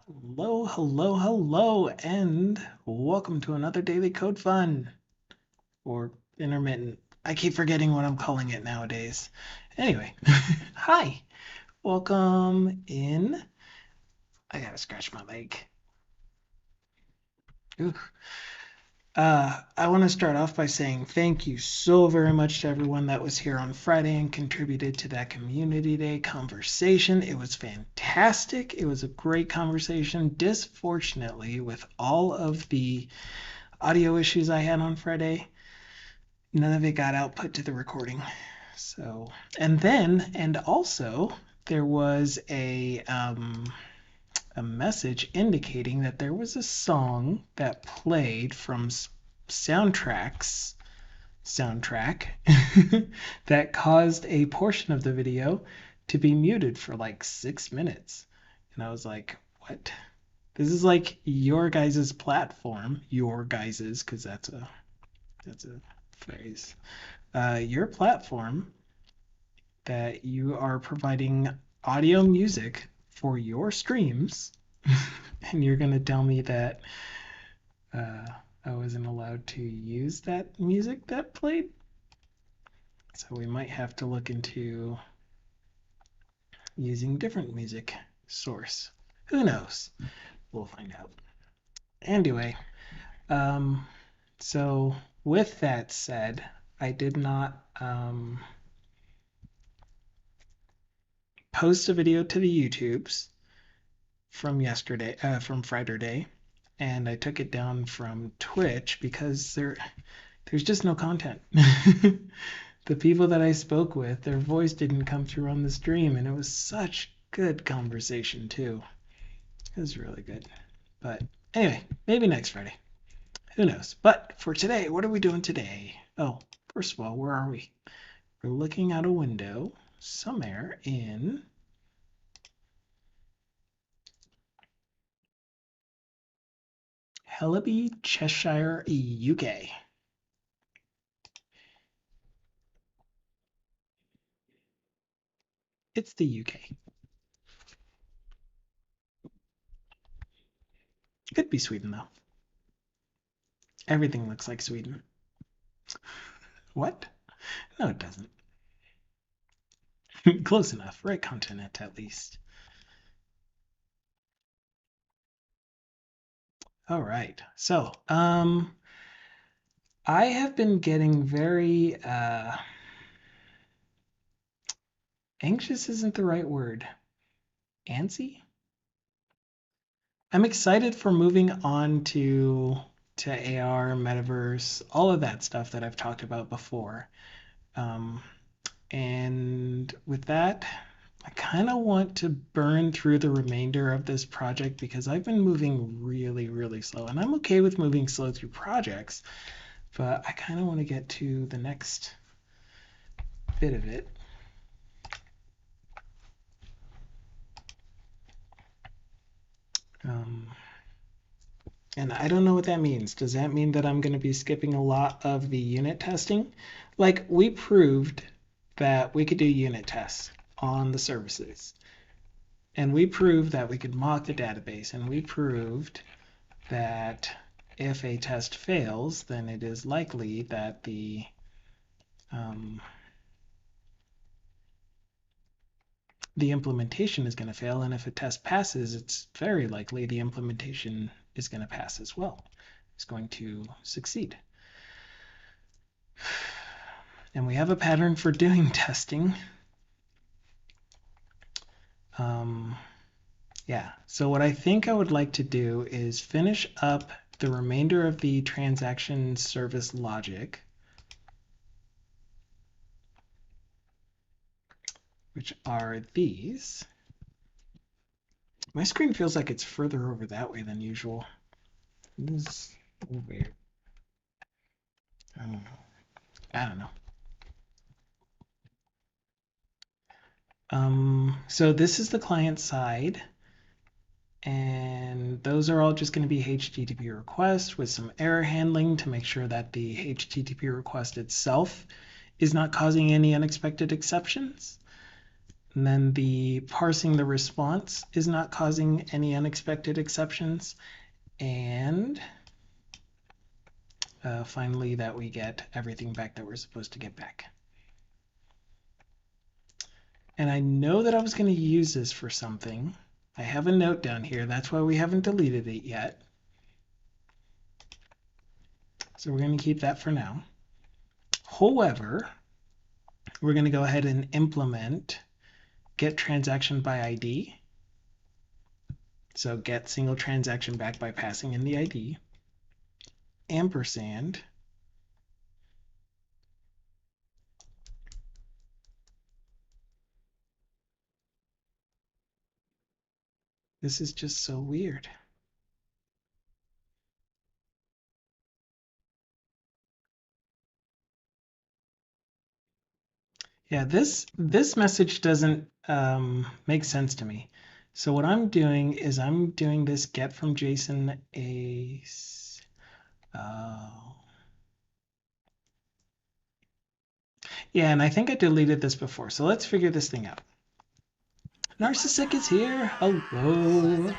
Hello, hello, hello, and welcome to another Daily Code Fun, or intermittent. I keep forgetting what I'm calling it nowadays. Anyway, hi, welcome in. I gotta scratch my leg. Ooh. I want to start off by saying thank you so very much to everyone that was here on Friday and contributed to that Community Day conversation. It was fantastic. It was a great conversation. Disfortunately, with all of the audio issues I had on Friday, none of it got output to the recording. So, and also, there was a message indicating that there was a song that played from soundtrack that caused a portion of the video to be muted for like 6 minutes. And I was like, what? This is like your guys' platform, your guys's, because that's a phrase. Your platform that you are providing audio music for your streams, and you're gonna tell me that uh, I wasn't allowed to use that music that played. So we might have to look into using different music source. Who knows? We'll find out. Anyway, um, so with that said, I did not post a video to the YouTubes from yesterday, from Friday, and I took it down from Twitch because there's just no content. The people that I spoke with, their voice didn't come through on the stream, and it was such good conversation too. It was really good. But anyway, maybe next Friday. Who knows? But for today, what are we doing today? Oh, first of all, where are we? We're looking out a window somewhere in Hellaby, Cheshire, UK. It's the UK. Could be Sweden, though. Everything looks like Sweden. What? No, it doesn't. Close enough. Right continent, at least. All right. So, I have been getting very anxious isn't the right word. Antsy? I'm excited for moving on to AR, metaverse, all of that stuff that I've talked about before. And with that, I kind of want to burn through the remainder of this project because I've been moving really, really slow. And I'm okay with moving slow through projects, but I kind of want to get to the next bit of it. And I don't know what that means. Does that mean that I'm going to be skipping a lot of the unit testing? Like, we proved that we could do unit tests on the services. And we proved that we could mock the database. And we proved that if a test fails, then it is likely that the implementation is going to fail. And if a test passes, it's very likely the implementation is going to pass as well. It's going to succeed. And we have a pattern for doing testing. Yeah, so what I think I would like to do is finish up the remainder of the transaction service logic, which are these. My screen feels like it's further over that way than usual. This is weird. I don't know. So this is the client side, and those are all just going to be HTTP requests with some error handling to make sure that the HTTP request itself is not causing any unexpected exceptions. And then the parsing the response is not causing any unexpected exceptions. And finally, that we get everything back that we're supposed to get back. And I know that I was going to use this for something. I have a note down here. That's why we haven't deleted it yet. So we're going to keep that for now. However, we're going to go ahead and implement get transaction by ID. So get single transaction back by passing in the ID. Ampersand. This is just so weird. Yeah, this message doesn't make sense to me. So what I'm doing is I'm doing this get from JSON a. Yeah, and I think I deleted this before. So let's figure this thing out. Narcissistic is here. Hello.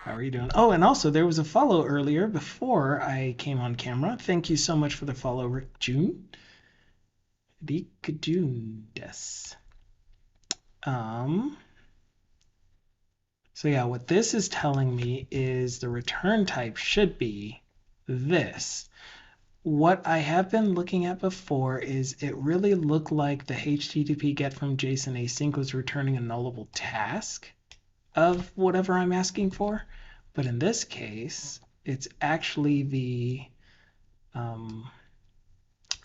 How are you doing? Oh, and also there was a follow earlier before I came on camera. Thank you so much for the follow, June. June des. So yeah, what this is telling me is the return type should be this. What I have been looking at before is it really looked like the HTTP get from JSON async was returning a nullable task of whatever I'm asking for. But in this case, it's actually the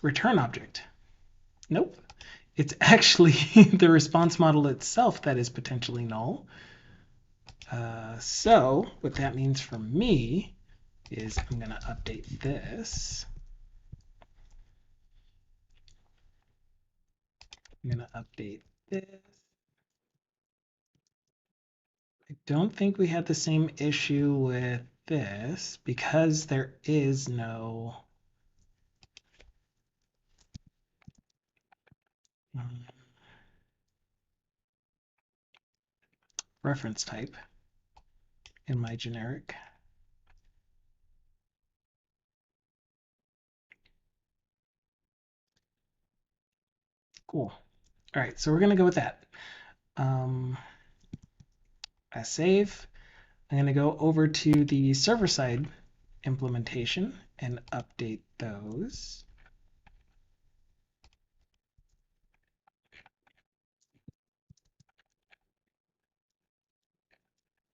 return object. Nope. It's actually the response model itself that is potentially null. So what that means for me is I'm going to update this. I'm going to update this. I don't think we had the same issue with this because there is no reference type in my generic. Cool. All right, so we're going to go with that. I save. I'm going to go over to the server-side implementation and update those.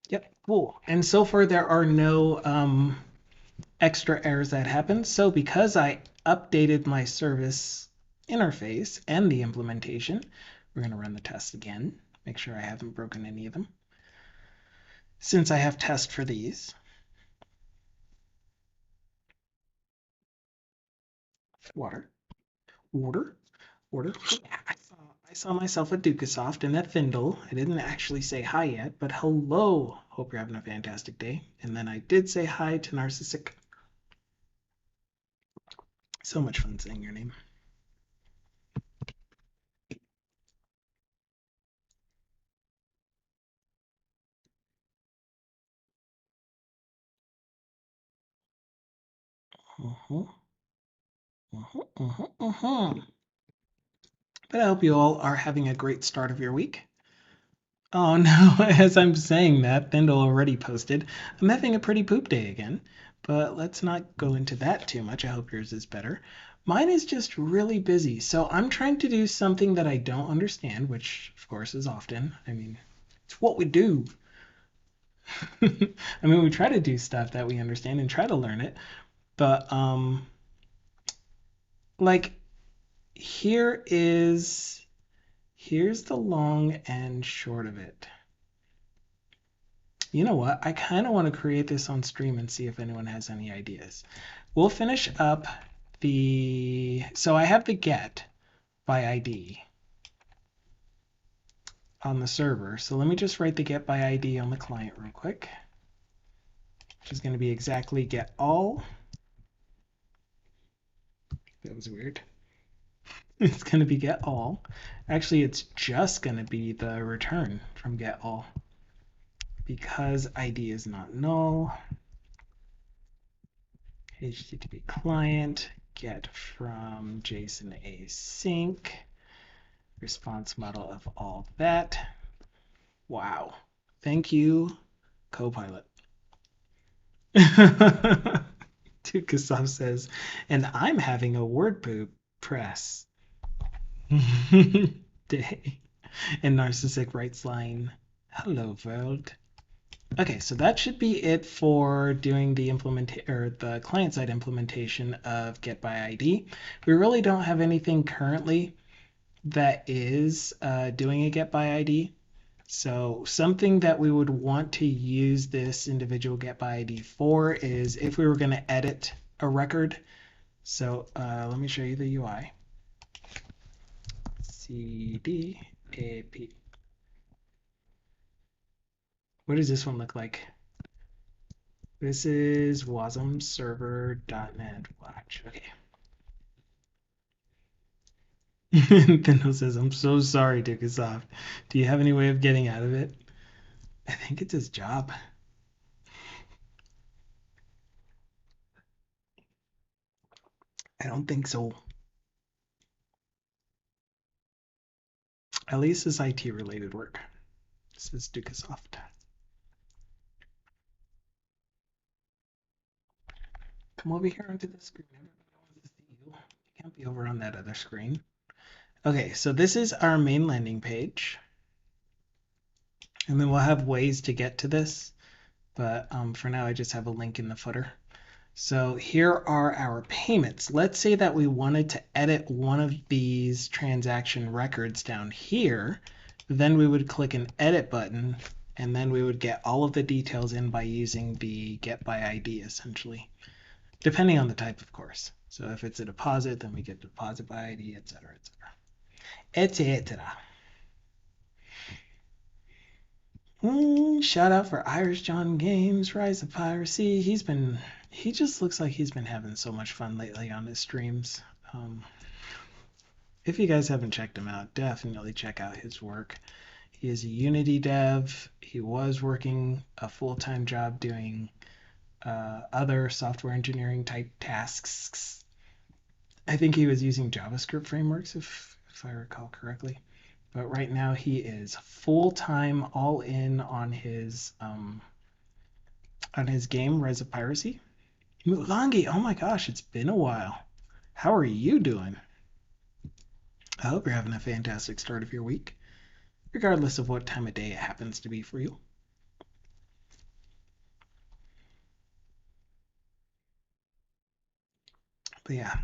Yep, cool. And so far there are no extra errors that happened. So because I updated my service interface and the implementation, we're going to run the test again, make sure I haven't broken any of them. Since I have test for these. Water. I saw myself at Dukasoft and at Thindle. I didn't actually say hi yet, but hello. Hope you're having a fantastic day. And then I did say hi to Narcissistic. So much fun saying your name. But I hope you all are having a great start of your week. Oh no, as I'm saying that, Thindle already posted, I'm having a pretty poop day again. But let's not go into that too much. I hope yours is better. Mine is just really busy. So I'm trying to do something that I don't understand, which of course is often. I mean, it's what we do. I mean, we try to do stuff that we understand and try to learn it. But like here's the long and short of it. You know what? I kind of want to create this on stream and see if anyone has any ideas. We'll finish up so I have the get by ID on the server. So let me just write the get by ID on the client real quick, which is going to be exactly get all. That was weird. It's going to be get all. Actually, it's just going to be the return from get all because ID is not null. HTTP client get from JSON async response model of all that. Wow. Thank you, Copilot. Tukasov says, and I'm having a word poop press day. And Narcissistic writes line, hello world. Okay, so that should be it for doing the the client-side implementation of get by ID. We really don't have anything currently that is doing a get by ID. So something that we would want to use this individual get by ID for is if we were going to edit a record. So let me show you the UI. CD AP. What does this one look like? This is wasmserver.net watch. Okay. Pindle says, I'm so sorry, Dickasoft. Do you have any way of getting out of it? I think it's his job. I don't think so. At least it's IT related work. This is Dickasoft. Come over here onto the screen. Everybody wants to see you. You can't be over on that other screen. Okay, so this is our main landing page. And then we'll have ways to get to this. But for now, I just have a link in the footer. So here are our payments. Let's say that we wanted to edit one of these transaction records down here. Then we would click an edit button, and then we would get all of the details in by using the get by ID essentially, depending on the type, of course. So if it's a deposit, then we get deposit by ID, etc., etc., etc. Shout out for Irish John Games, Rise of Piracy. He just looks like he's been having so much fun lately on his streams. If you guys haven't checked him out, definitely check out his work. He is a Unity dev. He was working a full-time job doing other software engineering type tasks. I think he was using JavaScript frameworks, if I recall correctly. But right now he is full-time, all in on his game, Rise of Piracy. Mulangi, oh my gosh, it's been a while. How are you doing? I hope you're having a fantastic start of your week, regardless of what time of day it happens to be for you. But yeah,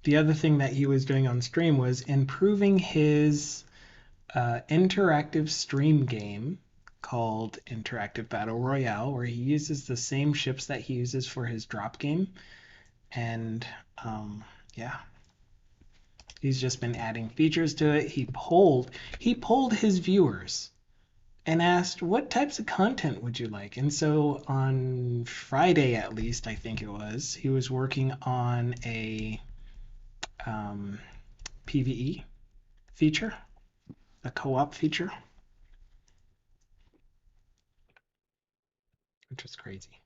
the other thing that he was doing on stream was improving his interactive stream game called Interactive Battle Royale, where he uses the same ships that he uses for his drop game. And yeah, he's just been adding features to it. He polled his viewers and asked, what types of content would you like? And so on Friday, at least, I think it was, he was working on a PvE feature, a co-op feature, which was crazy.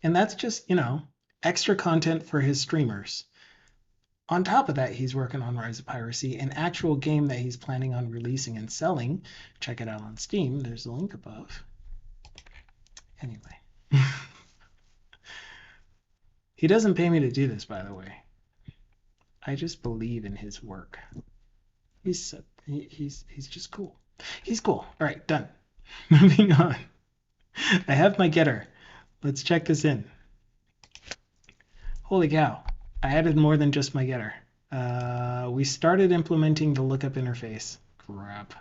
And that's just, extra content for his streamers. On top of that, he's working on Rise of Piracy, an actual game that he's planning on releasing and selling. Check it out on Steam. There's a link above. Anyway. He doesn't pay me to do this, by the way. I just believe in his work. He's just cool. He's cool. All right, done. Moving on. I have my getter. Let's check this in. Holy cow. I added more than just my getter. We started implementing the lookup interface. Crap.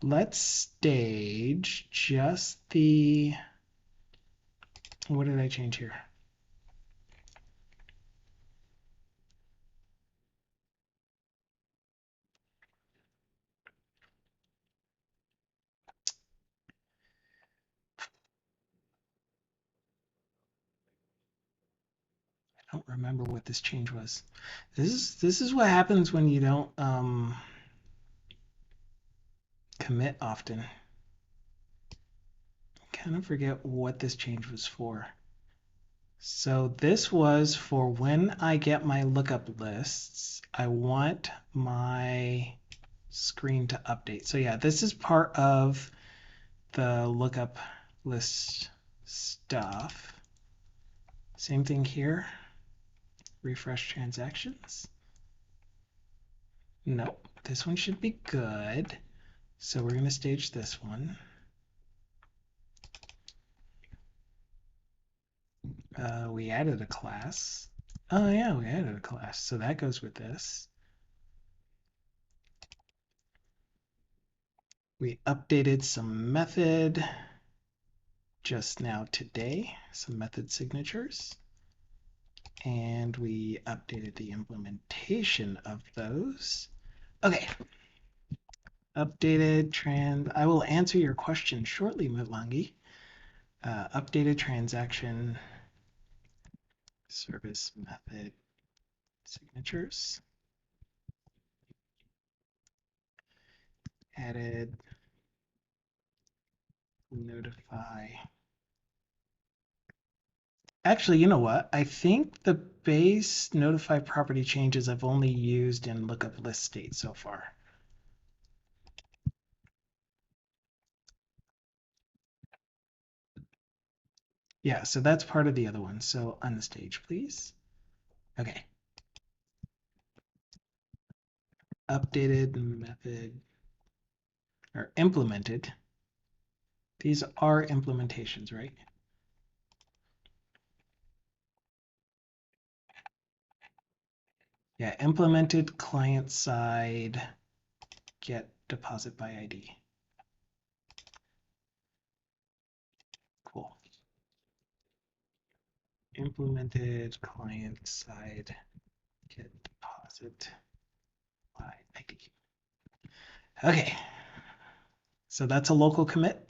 Let's stage just the... What did I change here? I don't remember what this change was. This is what happens when you don't commit often. I kind of forget what this change was for. So this was for when I get my lookup lists, I want my screen to update. So yeah, this is part of the lookup list stuff. Same thing here. Refresh transactions. Nope, this one should be good. So we're going to stage this one. We added a class. Oh yeah, we added a class. So that goes with this. We updated some method just now today, some method signatures. And we updated the implementation of those. Okay. Updated trans. I will answer your question shortly, Mutlangi. Updated transaction service method signatures. Added notify. Actually, you know what? I think the base notify property changes I've only used in lookup list state so far. Yeah, so that's part of the other one. So unstage, please. Okay. Updated method or implemented. These are implementations, right? Yeah, implemented client side get deposit by ID. Cool. Implemented client side get deposit by ID. Okay, so that's a local commit.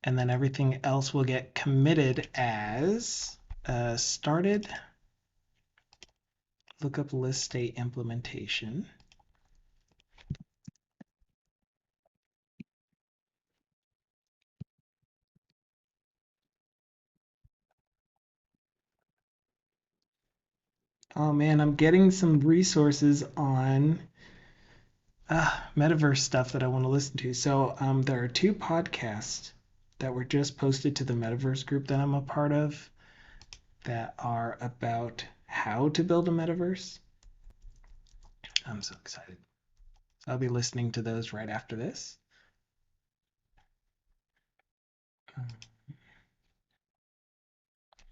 And then everything else will get committed as started lookup list state implementation. Oh man, I'm getting some resources on metaverse stuff that I want to listen to. So there are 2 podcasts that were just posted to the metaverse group that I'm a part of that are about how to build a metaverse. I'm so excited. So I'll be listening to those right after this.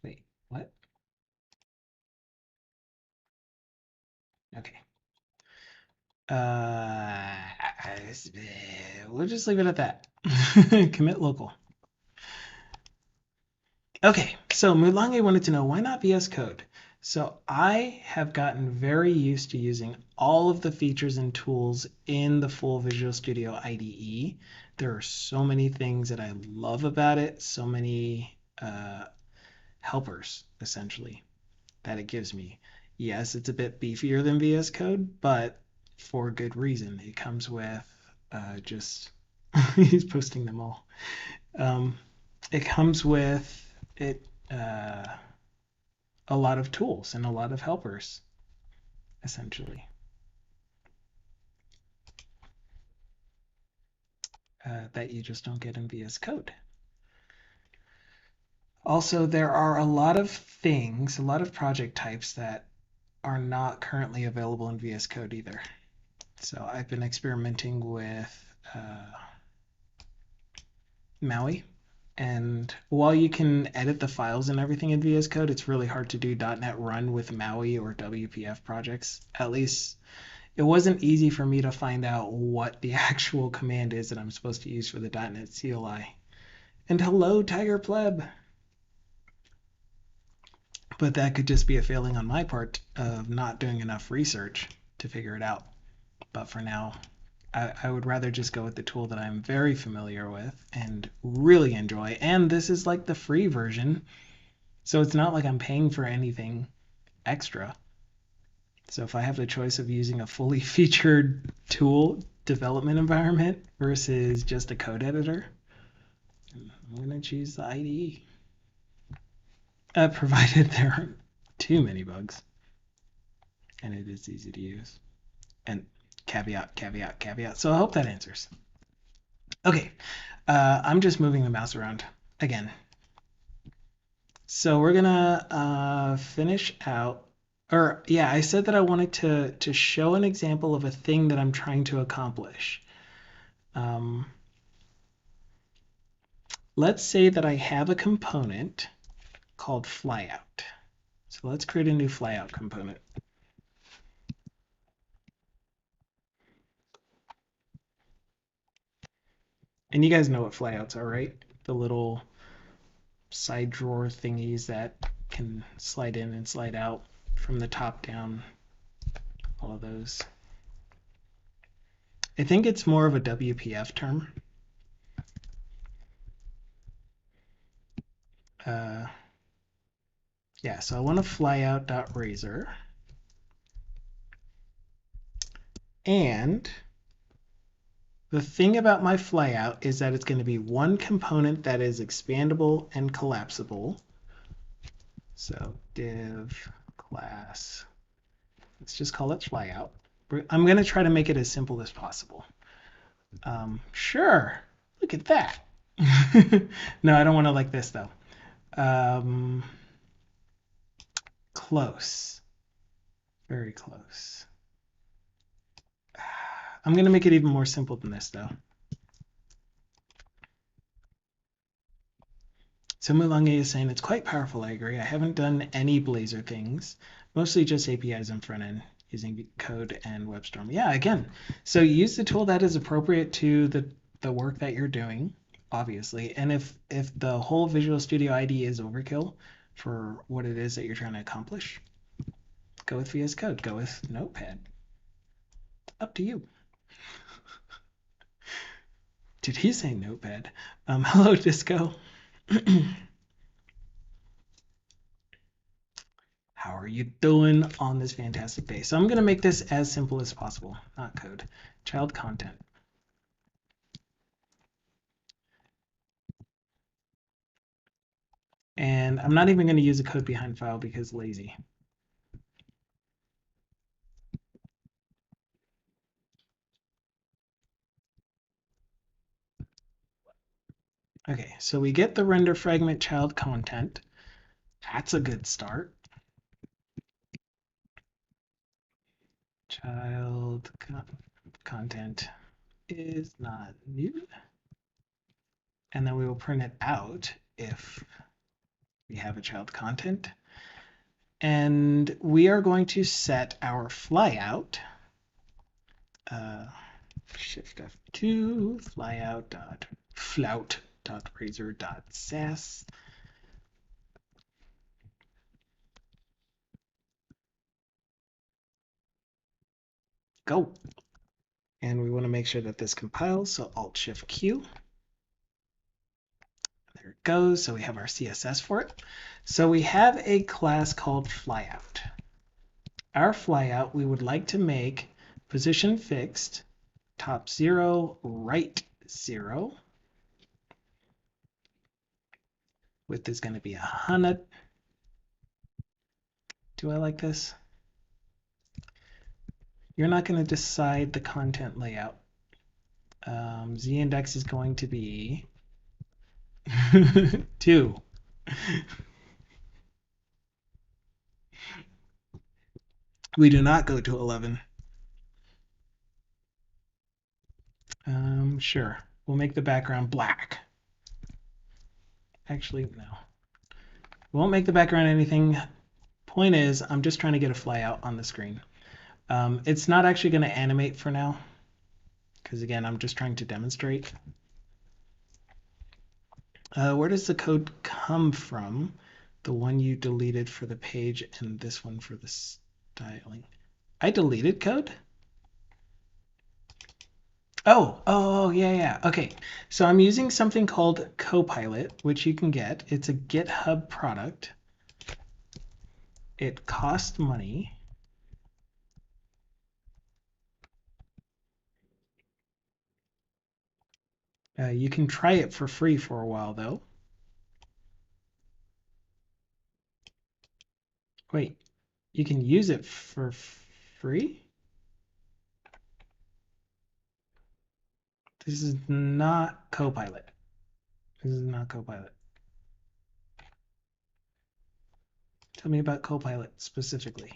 Wait, what? Okay. We'll just leave it at that. Commit local. Okay, so Mulange wanted to know why not VS Code? So I have gotten very used to using all of the features and tools in the full Visual Studio IDE. There are so many things that I love about it, so many helpers, essentially, that it gives me. Yes, it's a bit beefier than VS Code, but for good reason. It comes with just, he's posting them all. It comes with a lot of tools and a lot of helpers, essentially. That you just don't get in VS Code. Also, there are a lot of things, a lot of project types that are not currently available in VS Code either. So I've been experimenting with Maui. And while you can edit the files and everything in VS Code, it's really hard to do .NET Run with Maui or WPF projects. At least it wasn't easy for me to find out what the actual command is that I'm supposed to use for the .NET CLI. And hello, Tiger Pleb! But that could just be a failing on my part of not doing enough research to figure it out. But for now, I would rather just go with the tool that I'm very familiar with and really enjoy. And this is like the free version. So it's not like I'm paying for anything. extra. So if I have the choice of using a fully featured tool development environment versus just a code editor, I'm going to choose the IDE. Provided there aren't too many bugs and it is easy to use. And caveat, caveat, caveat. So I hope that answers. Okay, I'm just moving the mouse around again. So we're gonna finish out, or yeah, I said that I wanted to show an example of a thing that I'm trying to accomplish. Let's say that I have a component called Flyout. So let's create a new Flyout component. And you guys know what flyouts are, right? The little side drawer thingies that can slide in and slide out from the top down, all of those. I think it's more of a WPF term. Yeah, so I want to flyout.razor. And the thing about my flyout is that it's going to be one component that is expandable and collapsible. So div class, let's just call it flyout. I'm going to try to make it as simple as possible. Sure, look at that. No, I don't want to like this though. Close, very close. I'm going to make it even more simple than this though. So Mulange is saying it's quite powerful. I agree. I haven't done any Blazor things, mostly just APIs and front end using code and WebStorm. Yeah, again, so use the tool that is appropriate to the work that you're doing, obviously. And if the whole Visual Studio IDE is overkill for what it is that you're trying to accomplish, go with VS Code. Go with Notepad. Up to you. Did he say Notepad? Hello, Disco. How are you doing on this fantastic day? So I'm going to make this as simple as possible, not code. Child content. And I'm not even going to use a code behind file because lazy. Okay, so we get the render fragment child content. That's a good start. Child content is not new. And then we will print it out if we have a child content. And we are going to set our flyout. Shift F2, flyout.razor.sass. Go. And we want to make sure that this compiles, so Alt-Shift-Q. There it goes. So we have our CSS for it. So we have a class called Flyout. Our flyout, we would like to make position fixed, top 0, right 0. Width is going to be 100. Do I like this? You're not going to decide the content layout. Z-index is going to be 2. We do not go to 11. Sure. We'll make the background black. Actually, no. We won't make the background anything. Point is, I'm just trying to get a flyout on the screen. It's not actually going to animate for now, because again, I'm just trying to demonstrate. Where does the code come from? The one you deleted for the page and this one for the styling. I deleted code? Oh, yeah. Okay, so I'm using something called Copilot, which you can get. It's a GitHub product. it costs money. You can try it for free for a while though. Wait, you can use it for free? This is not Copilot. This is not Copilot. Tell me about Copilot specifically.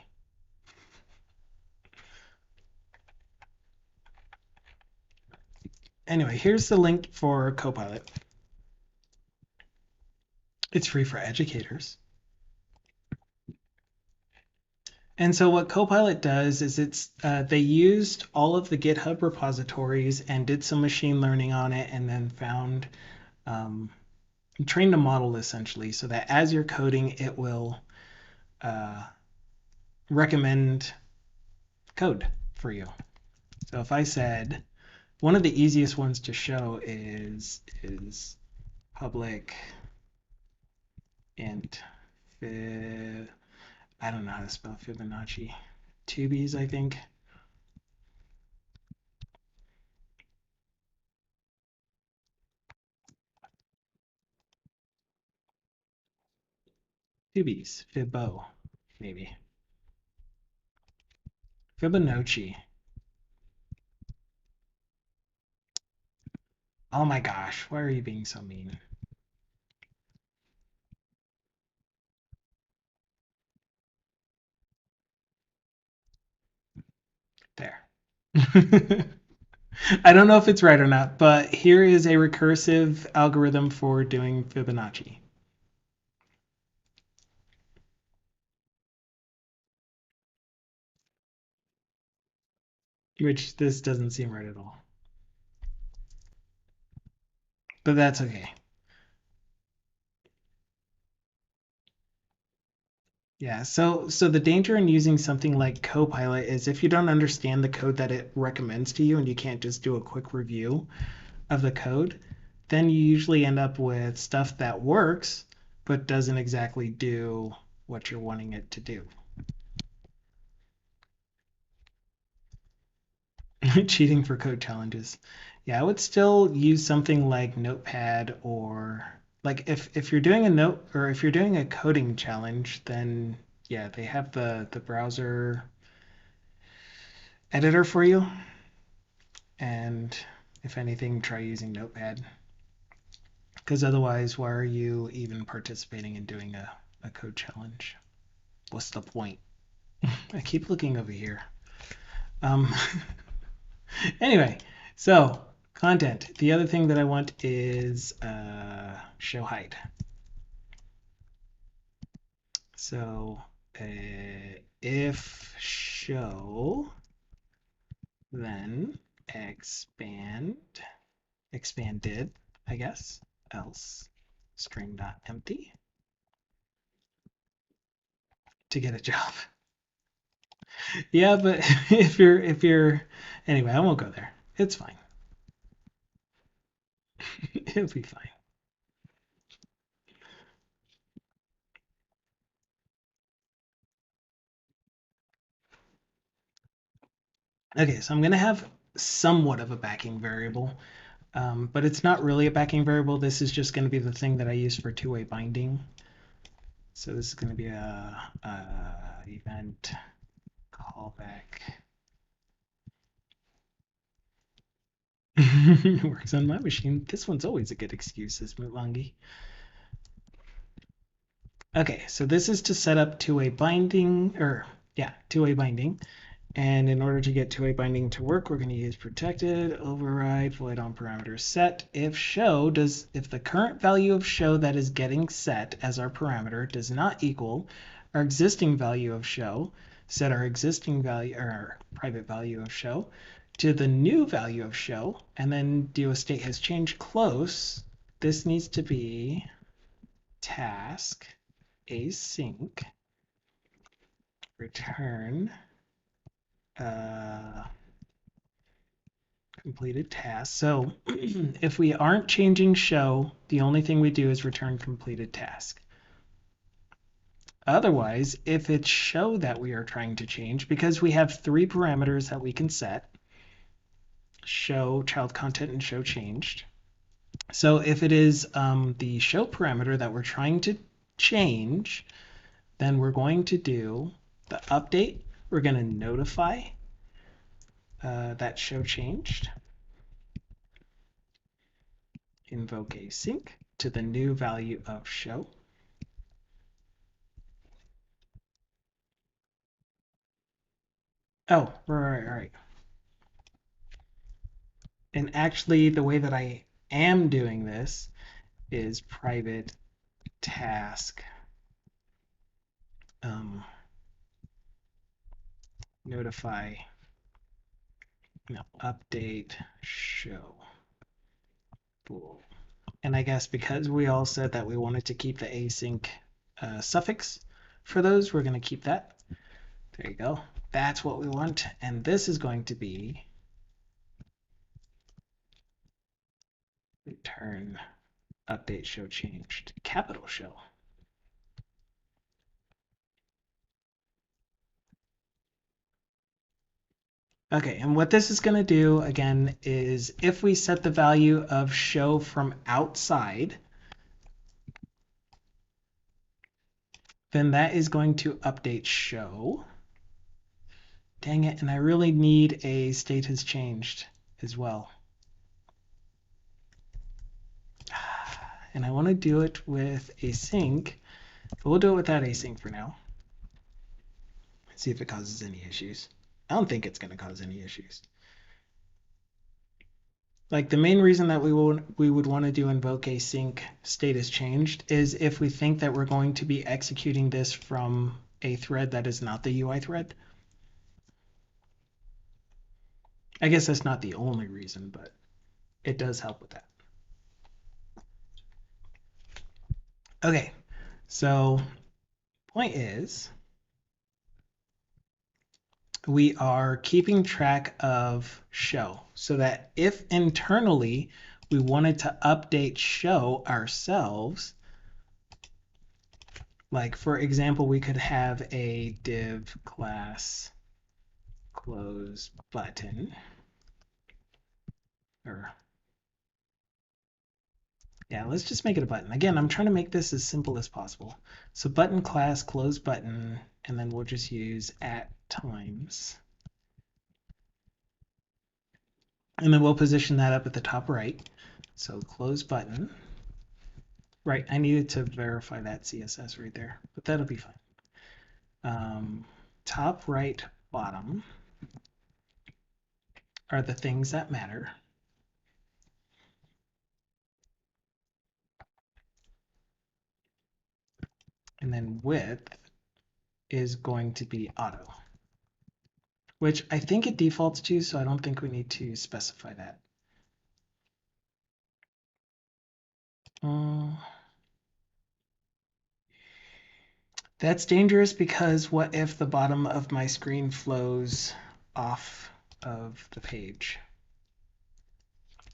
Anyway, here's the link for Copilot. It's free for educators. And so what Copilot does is they used all of the GitHub repositories and did some machine learning on it, and then trained a model essentially so that as you're coding, it will recommend code for you. So if I said, one of the easiest ones to show is public int fib. I don't know how to spell Fibonacci. 2Bs, I think. Two B's. Fibbo, maybe. Fibonacci. Oh my gosh, why are you being so mean? There. I don't know if it's right or not, but here is a recursive algorithm for doing Fibonacci. Which this doesn't seem right at all. But that's okay. Yeah, so the danger in using something like Copilot is if you don't understand the code that it recommends to you and you can't just do a quick review of the code, then you usually end up with stuff that works but doesn't exactly do what you're wanting it to do. Cheating for code challenges. Yeah, I would still use something like Notepad, or like if you're doing a note, or if you're doing a coding challenge, then yeah, they have the browser editor for you. And if anything, try using Notepad. Because otherwise, why are you even participating in doing a code challenge? What's the point? I keep looking over here. Anyway, so content. The other thing that I want is show height. So if show, then expanded, I guess, else string.empty to get a job. Yeah, but if you're anyway, I won't go there. It's fine. It'll be fine. Okay, so I'm gonna have somewhat of a backing variable, but it's not really a backing variable. This is just going to be the thing that I use for two-way binding. So this is going to be a event callback. It works on my machine. This one's always a good excuse, says Mutlongi. Okay, so this is to set up two-way binding, two-way binding. And in order to get two-way binding to work, we're going to use protected override void on parameter set if the current value of show that is getting set as our parameter does not equal our existing value of show, set our existing value or our private value of show to the new value of show, and then do a state has changed close. This needs to be task async return completed task. So if we aren't changing show, the only thing we do is return completed task. Otherwise, if it's show that we are trying to change, because we have 3 parameters that we can set, show, child content, and show changed. So if it is the show parameter that we're trying to change, then we're going to do the update. We're going to notify that show changed. Invoke async to the new value of show. Oh, right. And actually, the way that I am doing this is private task notify update show bool. And I guess because we all said that we wanted to keep the async suffix for those, we're going to keep that. There you go. That's what we want. And this is going to be return update show changed, capital show. Okay, and what this is going to do again is if we set the value of show from outside, then that is going to update show. Dang it, and I really need a state has changed as well. And I want to do it with async, but we'll do it without async for now. See if it causes any issues. I don't think it's going to cause any issues. Like the main reason that we would want to do invoke async state is changed is if we think that we're going to be executing this from a thread that is not the UI thread. I guess that's not the only reason, but it does help with that. Okay, so point is we are keeping track of show so that if internally we wanted to update show ourselves, like for example, we could have a div class close button, or yeah, let's just make it a button. Again, I'm trying to make this as simple as possible. So button class close button, and then we'll just use @times. And then we'll position that up at the top right. So close button. Right, I needed to verify that CSS right there, but that'll be fine. Top right bottom are the things that matter. And then width is going to be auto, which I think it defaults to, so I don't think we need to specify that. That's dangerous because what if the bottom of my screen flows off of the page?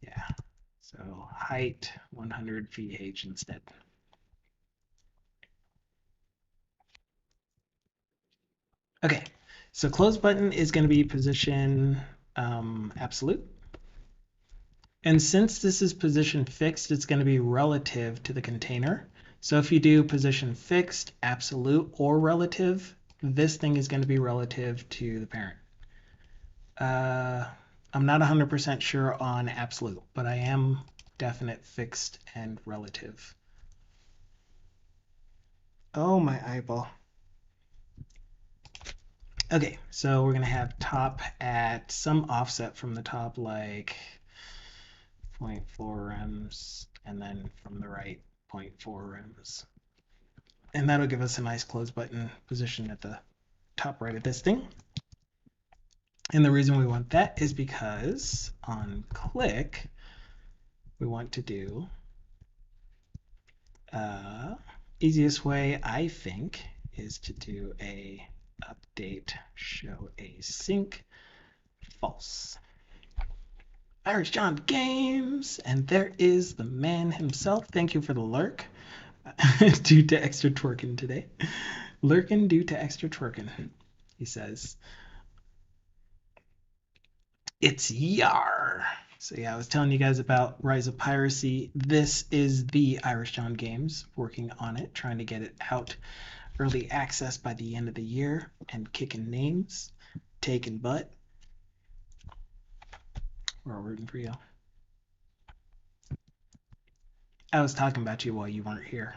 Yeah, so height 100 VH instead. Okay, so close button is going to be position absolute. And since this is position fixed, it's going to be relative to the container. So if you do position fixed, absolute, or relative, this thing is going to be relative to the parent. I'm not 100% sure on absolute, but I am definite fixed and relative. Oh, my eyeball. Okay, so we're going to have top at some offset from the top, like 0.4 rems, and then from the right, 0.4 rems. And that'll give us a nice close button position at the top right of this thing. And the reason we want that is because on click, we want to do easiest way, I think, is to do a update show async false. Irish John Games, and there is the man himself. Thank you for the lurk. due to extra twerking today. Lurking due to extra twerking, he says. It's Yar. So yeah, I was telling you guys about Rise of Piracy. This is the Irish John Games working on it, trying to get it out early access by the end of the year and kicking names, taking butt. We're all rooting for you. I was talking about you while you weren't here.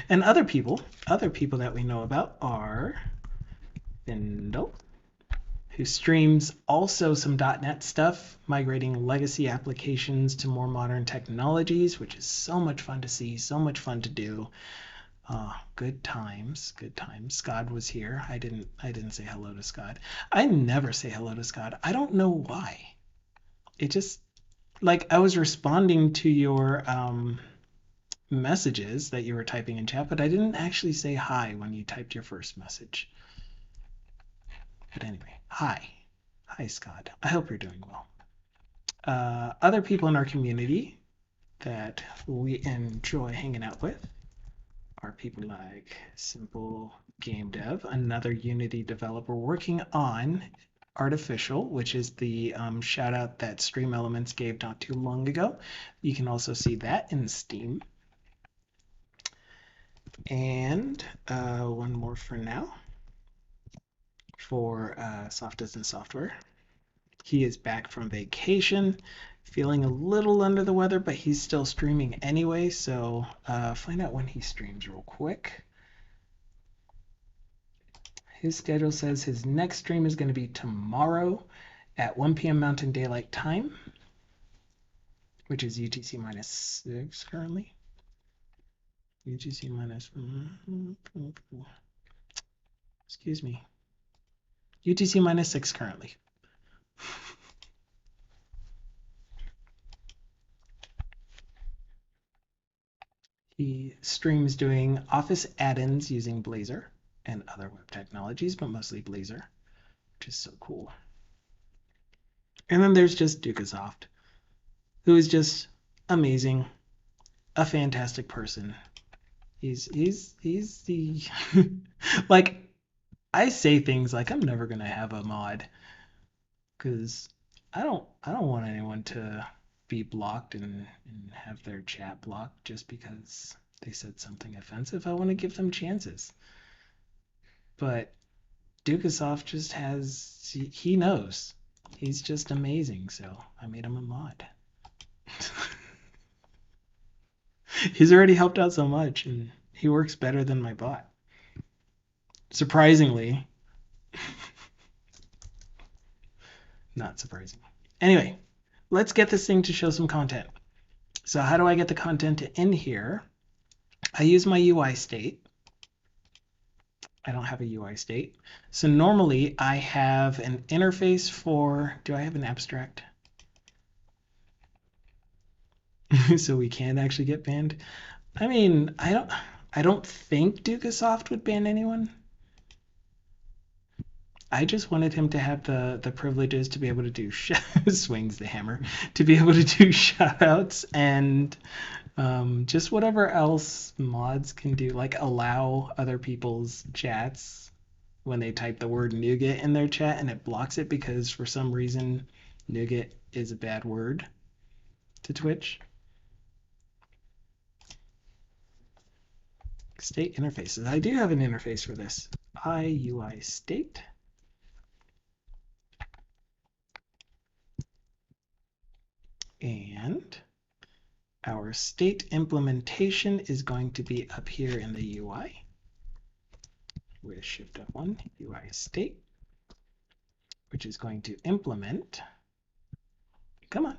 And other people that we know about are Findle, who streams also some .NET stuff, migrating legacy applications to more modern technologies, which is so much fun to see, so much fun to do. Good times, good times. Scott was here. I didn't say hello to Scott. I never say hello to Scott. I don't know why. It just, like, I was responding to your messages that you were typing in chat, but I didn't actually say hi when you typed your first message. But anyway, hi. Hi, Scott. I hope you're doing well. Other people in our community that we enjoy hanging out with are people like Simple Game Dev, another Unity developer working on Artificial, which is the shout out that Stream Elements gave not too long ago. You can also see that in Steam. And one more for now for Soft as in Software. He is back from vacation, feeling a little under the weather, but he's still streaming anyway, so find out when he streams real quick. His schedule says his next stream is going to be tomorrow at 1 p.m. Mountain Daylight Time, which is UTC -6 currently. UTC minus, excuse me, UTC -6 currently. He streams doing Office add-ins using Blazor and other web technologies, but mostly Blazor, which is so cool. And then there's just Dukasoft, who is just amazing, a fantastic person. He's the like, I say things like I'm never gonna have a mod because I don't want anyone to be blocked and have their chat blocked just because they said something offensive. I want to give them chances. But Dukasoft just he knows. He's just amazing, so I made him a mod. He's already helped out so much, and he works better than my bot. Surprisingly. Not surprising. Anyway, let's get this thing to show some content. So how do I get the content in here? I use my UI state. I don't have a UI state. So normally I have an interface for, do I have an abstract? So we can actually get banned. I mean, I don't think Dukasoft would ban anyone. I just wanted him to have the privileges to be able to do swings the hammer, to be able to do shoutouts and just whatever else mods can do, like allow other people's chats when they type the word nougat in their chat and it blocks it because for some reason nougat is a bad word to Twitch. State interfaces. I do have an interface for this. UI state. And our state implementation is going to be up here in the UI with Shift F1, UI state, which is going to implement. Come on.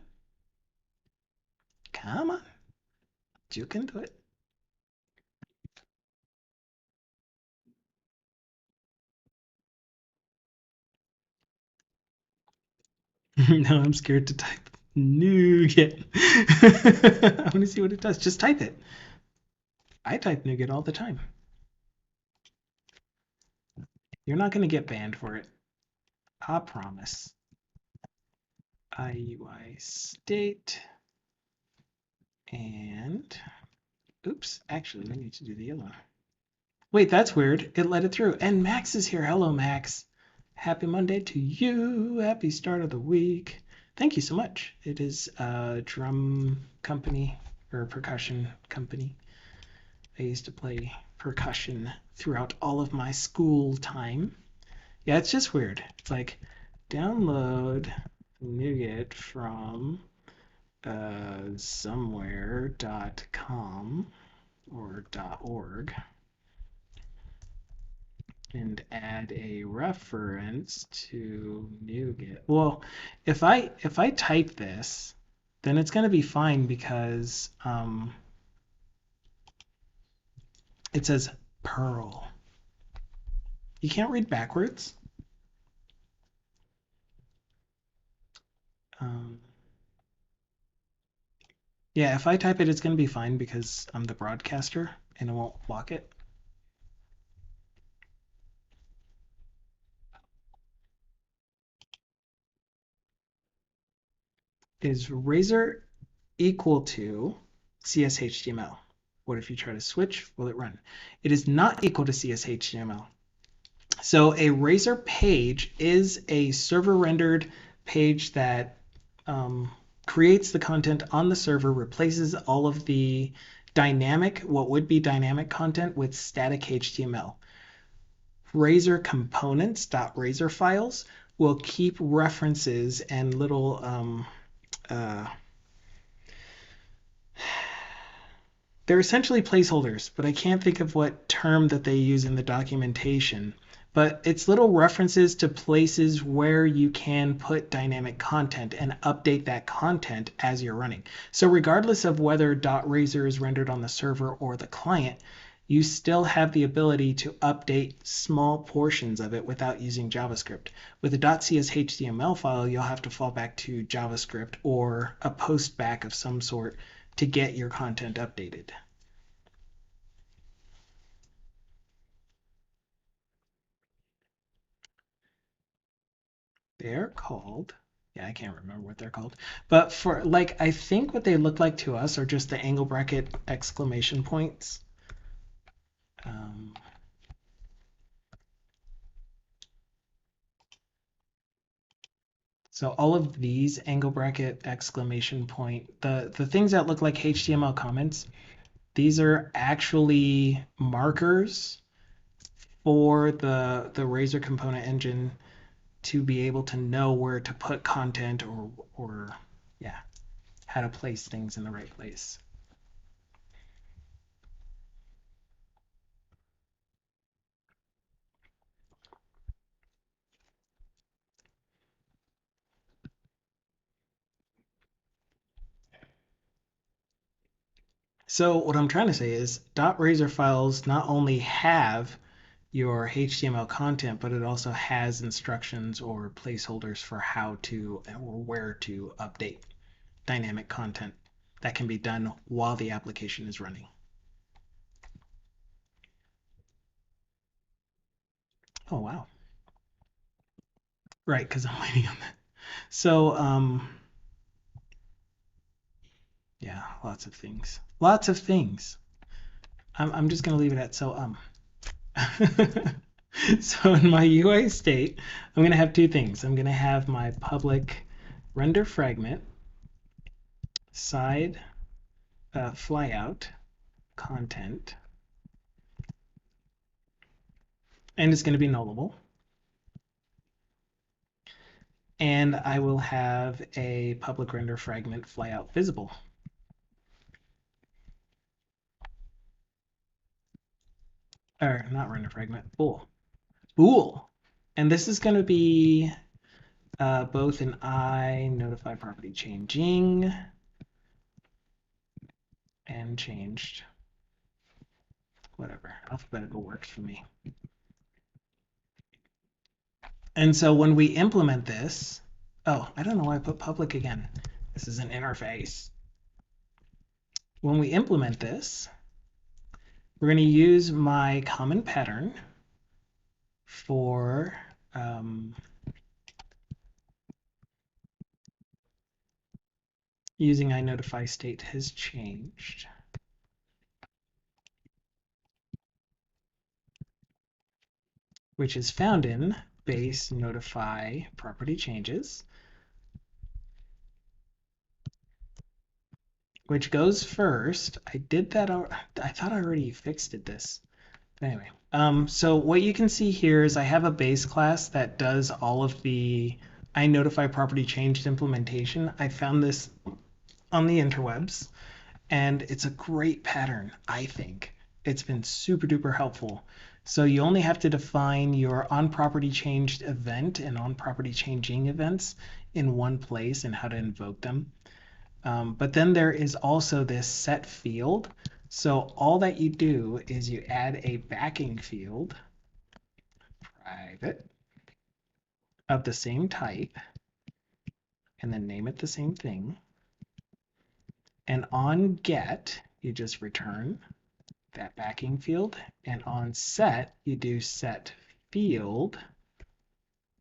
Come on. You can do it. Now I'm scared to type nougat. I want to see what it does. Just type it. I type nougat all the time. You're not going to get banned for it. I promise. IUI state. And Oops, actually, I need to do the yellow. Wait, that's weird. It let it through. And Max is here. Hello, Max. Happy Monday to you. Happy start of the week. Thank you so much. It is a drum company or percussion company. I used to play percussion throughout all of my school time. Yeah, it's just weird. It's like download nougat from somewhere.com or .org and add a reference to nougat. Well, if I type this, then it's going to be fine because it says Perl. You can't read backwards. Um, yeah, if I type it, it's going to be fine because I'm the broadcaster and it won't block it. Is Razor equal to CSHTML? What if you try to switch? Will it run? It is not equal to CSHTML. So a Razor page is a server rendered page that creates the content on the server, replaces all of the dynamic, what would be dynamic content with static HTML. Razor components, .razor files, will keep references and little they're essentially placeholders, but I can't think of what term that they use in the documentation. But it's little references to places where you can put dynamic content and update that content as you're running. So regardless of whether .razor is rendered on the server or the client, you still have the ability to update small portions of it without using JavaScript. With a .cshtml file, you'll have to fall back to JavaScript or a postback of some sort to get your content updated. They're called, yeah, I can't remember what they're called, but for like, I think what they look like to us are just the angle bracket exclamation points. So all of these angle bracket exclamation point, the things that look like HTML comments, these are actually markers for the Razor component engine to be able to know where to put content or yeah, how to place things in the right place. So what I'm trying to say is .razor files not only have your HTML content, but it also has instructions or placeholders for how to or where to update dynamic content that can be done while the application is running. Oh, wow. Right, because I'm waiting on that. So, yeah, lots of things. Lots of things. I'm just going to leave it at so. So in my UI state, I'm going to have two things. I'm going to have my public render fragment side flyout content, and it's going to be nullable. And I will have a public render fragment flyout visible. Or not render fragment, bool. Bool. And this is going to be both an I notify property changing and changed. Whatever. Alphabetical works for me. And so when we implement this, oh, I don't know why I put public again. This is an interface. When we implement this, we're going to use my common pattern for using I notify state has changed. which is found in base notify property changes, which goes first. I did that. I thought I already fixed this. But anyway, so what you can see here is I have a base class that does all of the I notify property changed implementation. I found this on the interwebs, and it's a great pattern, I think. It's been super duper helpful. So you only have to define your on property changed event and on property changing events in one place and how to invoke them. But then there is also this set field. So all that you do is you add a backing field, private, of the same type, and then name it the same thing. And on get, you just return that backing field. And on set, you do set field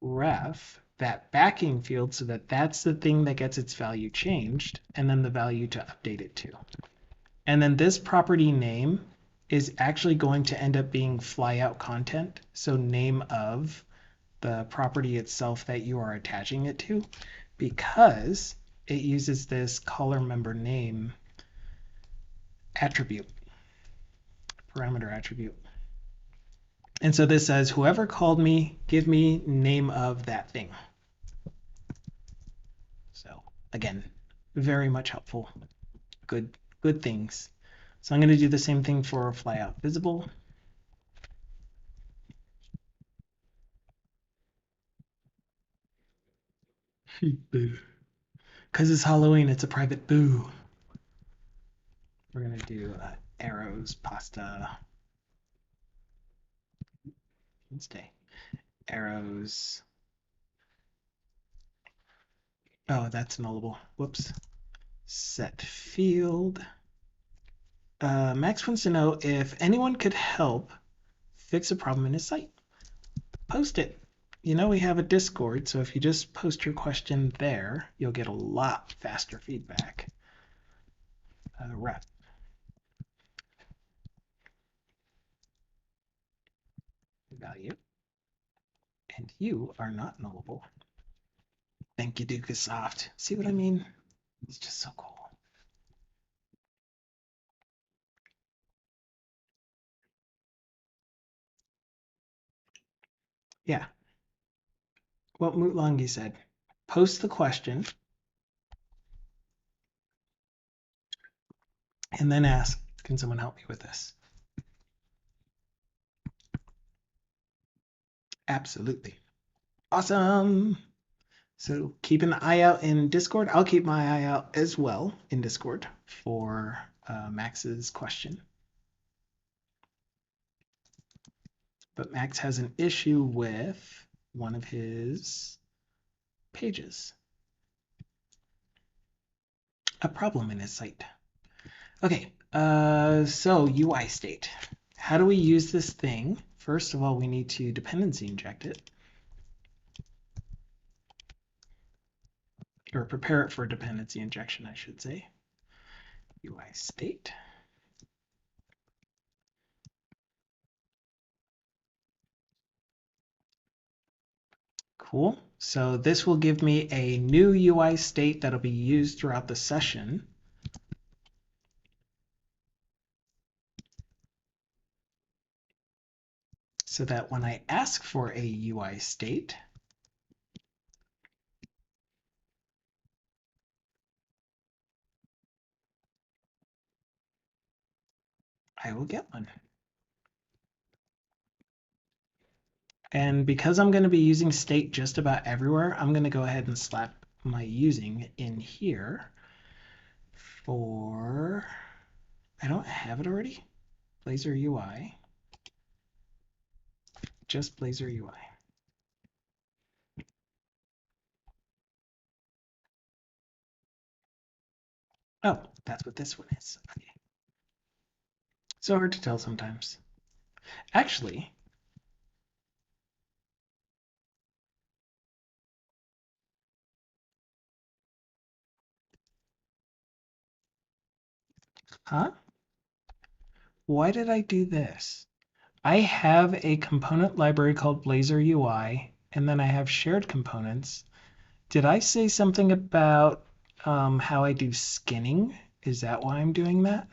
ref that backing field so that that's the thing that gets its value changed, and then the value to update it to. And then this property name is actually going to end up being flyout content. So name of the property itself that you are attaching it to, because it uses this caller member name attribute, parameter attribute. And so this says, whoever called me, give me name of that thing. So again, very much helpful. Good things. So I'm going to do the same thing for flyout visible. Boo. Because it's Halloween, it's a private boo. We're going to do arrows, pasta. Wednesday. Arrows. Oh, that's nullable. Whoops. Set field. Max wants to know if anyone could help fix a problem in his site. Post it. You know we have a Discord, so if you just post your question there, you'll get a lot faster feedback. Ref. Value. And you are not nullable. Thank you, Dukasoft. See what I mean? It's just so cool. Yeah. What Mutlongi said. Post the question and then ask, can someone help me with this? Absolutely. Awesome. So keep an eye out in Discord. I'll keep my eye out as well in Discord for Max's question. But Max has an issue with one of his pages. A problem in his site. Okay, so UI state. How do we use this thing? First of all, we need to dependency inject it. Or prepare it for dependency injection, I should say. UI state. Cool. So this will give me a new UI state that'll be used throughout the session. So that when I ask for a UI state, I will get one. And because I'm going to be using state just about everywhere, I'm going to go ahead and slap my using in here for, I don't have it already, Blazor UI, just Blazor UI. Oh, that's what this one is. Okay. So hard to tell sometimes. Actually, huh? Why did I do this? I have a component library called Blazor UI, and then I have shared components. Did I say something about how I do skinning? Is that why I'm doing that?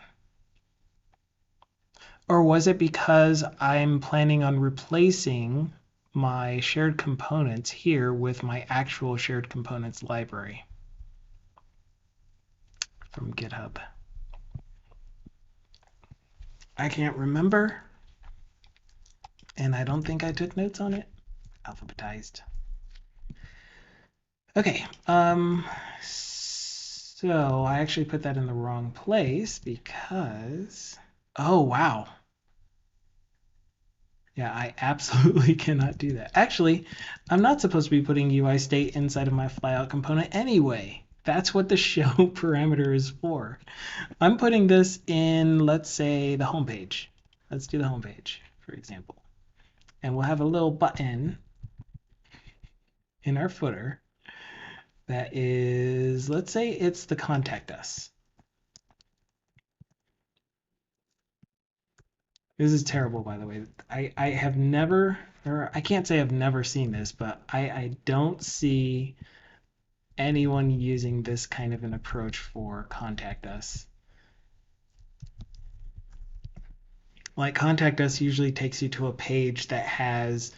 Or was it because I'm planning on replacing my shared components here with my actual shared components library from GitHub? I can't remember, and I don't think I took notes on it. Alphabetized. Okay, so I actually put that in the wrong place because, oh wow. Yeah, I absolutely cannot do that. Actually, I'm not supposed to be putting UI state inside of my flyout component anyway. That's what the show parameter is for. I'm putting this in, let's say, the home page. Let's do the home page, for example. And we'll have a little button in our footer that is, let's say it's the contact us. This is terrible, by the way. I have never, or I can't say I've never seen this, but I don't see anyone using this kind of an approach for contact us. Like contact us usually takes you to a page that has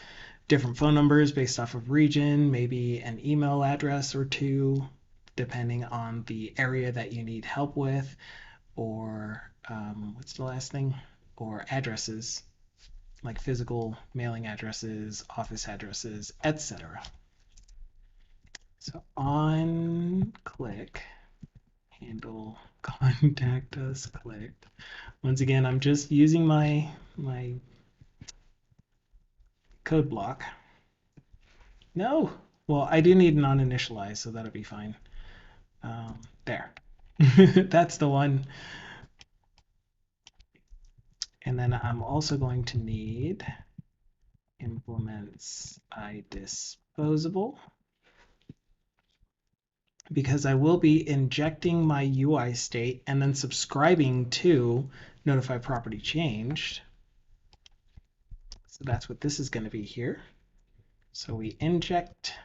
different phone numbers based off of region, maybe an email address or two, depending on the area that you need help with, or what's the last thing? Or addresses, like physical mailing addresses, office addresses, etc. So on click, handle contact us clicked. Once again, I'm just using my code block. No, well, I do need non-initialize, so that'll be fine. There, that's the one. And then I'm also going to need implements iDisposable, because I will be injecting my UI state and then subscribing to notify property changed. So that's what this is going to be here. So we inject.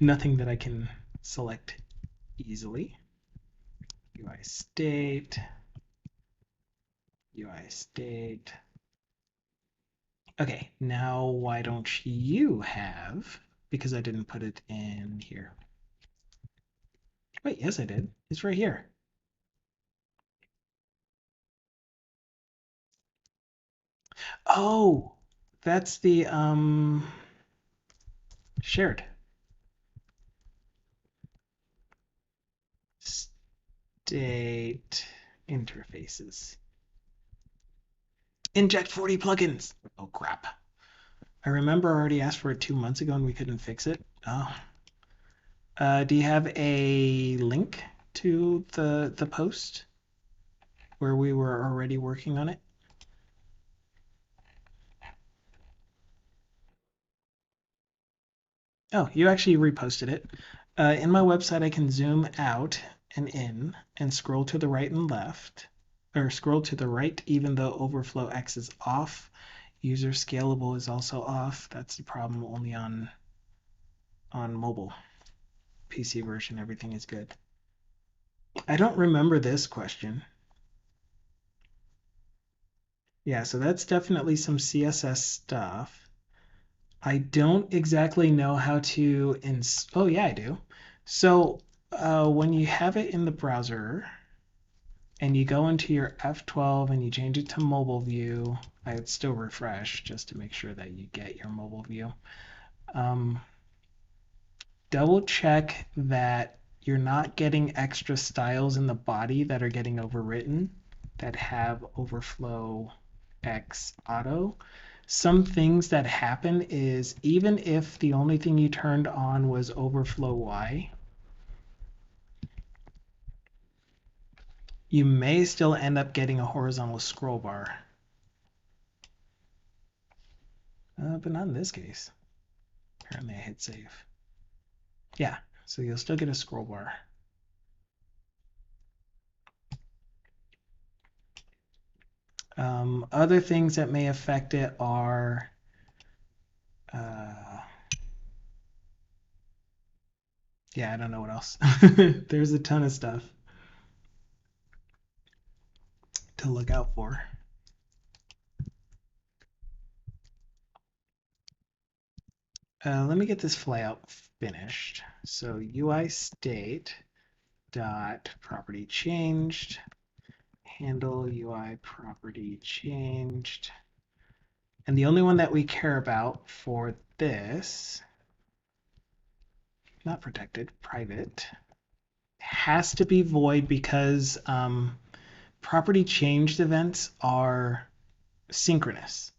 Nothing that I can select easily. UI state, UI state. Okay, now why don't you have, because I didn't put it in here. Wait, yes I did. It's right here. Oh, that's the shared state interfaces. Inject 40 plugins. Oh crap. I remember I already asked for it 2 months ago and we couldn't fix it. Oh. Do you have a link to the post where we were already working on it? Oh, you actually reposted it. In my website, I can zoom out and in and scroll to the right and left, or scroll to the right even though overflow X is off. User scalable is also off. That's the problem only on mobile. PC version, everything is good. I don't remember this question. Yeah, so that's definitely some CSS stuff. I don't exactly know how to oh yeah, I do. So when you have it in the browser and you go into your F12 and you change it to mobile view, I would still refresh just to make sure that you get your mobile view. Double check that you're not getting extra styles in the body that are getting overwritten that have overflow X auto. Some things that happen is even if the only thing you turned on was overflow Y, you may still end up getting a horizontal scroll bar. But not in this case. Apparently I hit save. Yeah, so you'll still get a scroll bar. Other things that may affect it are yeah, I don't know what else. There's a ton of stuff to look out for. Let me get this flyout finished. So UI state dot property changed, handle UI property changed. And the only one that we care about for this, not protected, private, has to be void because property changed events are synchronous.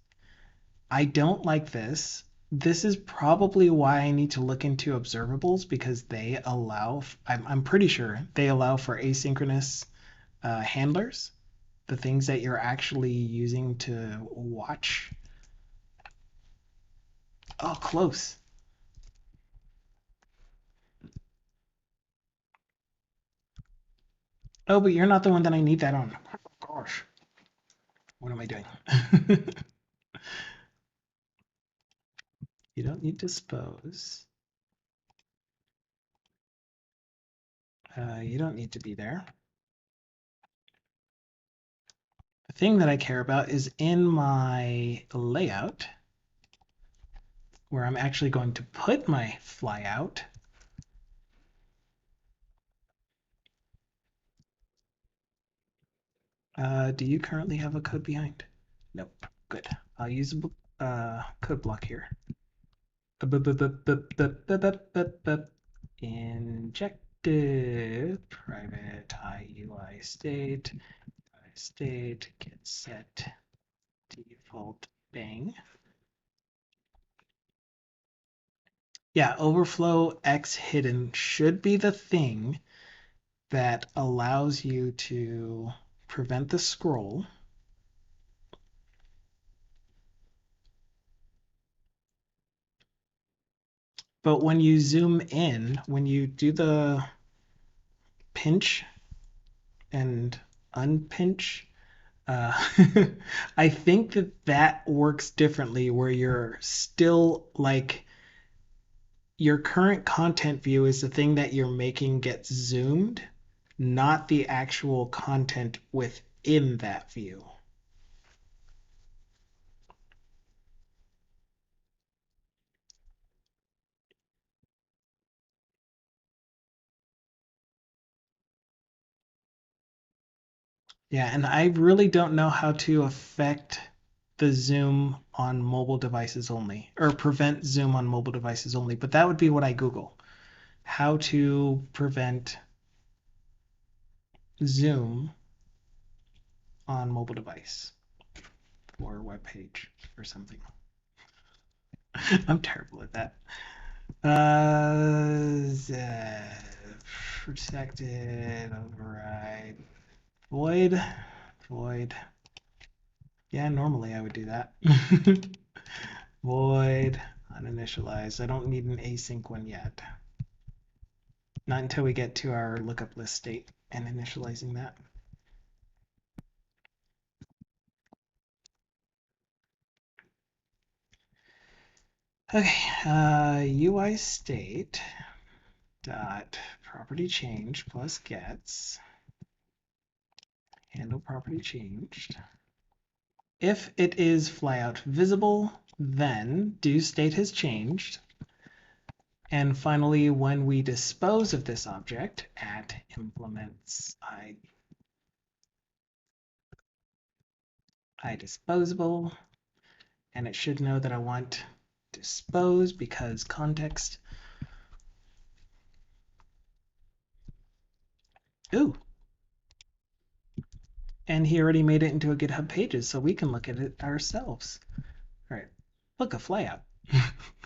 I don't like this. This is probably why I need to look into observables because they allow, I'm pretty sure they allow for asynchronous handlers, the things that you're actually using to watch. Oh, close. Oh, but you're not the one that I need that on. Oh, gosh. What am I doing? You don't need dispose. You don't need to be there. The thing that I care about is in my layout, where I'm actually going to put my flyout. Do you currently have a code behind? Nope. Good. I'll use a code block here. Injective private UI state get set default bang. Yeah, overflow X hidden should be the thing that allows you to prevent the scroll. But when you zoom in, when you do the pinch and unpinch, I think that that works differently where you're still like your current content view is the thing that you're making gets zoomed, not the actual content within that view. Yeah, and I really don't know how to affect the zoom on mobile devices only, or prevent zoom on mobile devices only, but that would be what I Google. How to prevent zoom on mobile device or web page or something. I'm terrible at that. Protected override void. Yeah, normally I would do that. Void uninitialized. I don't need an async one yet. Not until we get to our lookup list state and initializing that. Okay, UI state dot property change plus gets handle property changed. If it is flyout visible, then do state has changed. And finally, when we dispose of this object at implements I disposable, and it should know that I want dispose because context. Ooh. And he already made it into a GitHub pages, so we can look at it ourselves. All right, look, a flyout,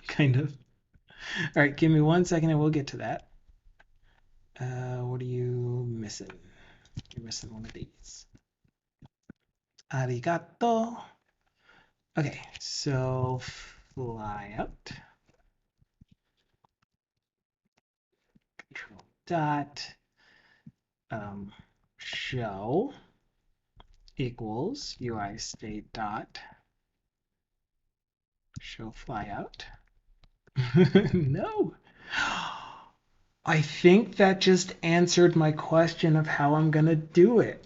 kind of. All right, give me 1 second and we'll get to that. What are you missing? You're missing one of these. Arigato. Okay, so flyout. Control dot show equals UI state dot show flyout. No. I think that just answered my question of how I'm going to do it.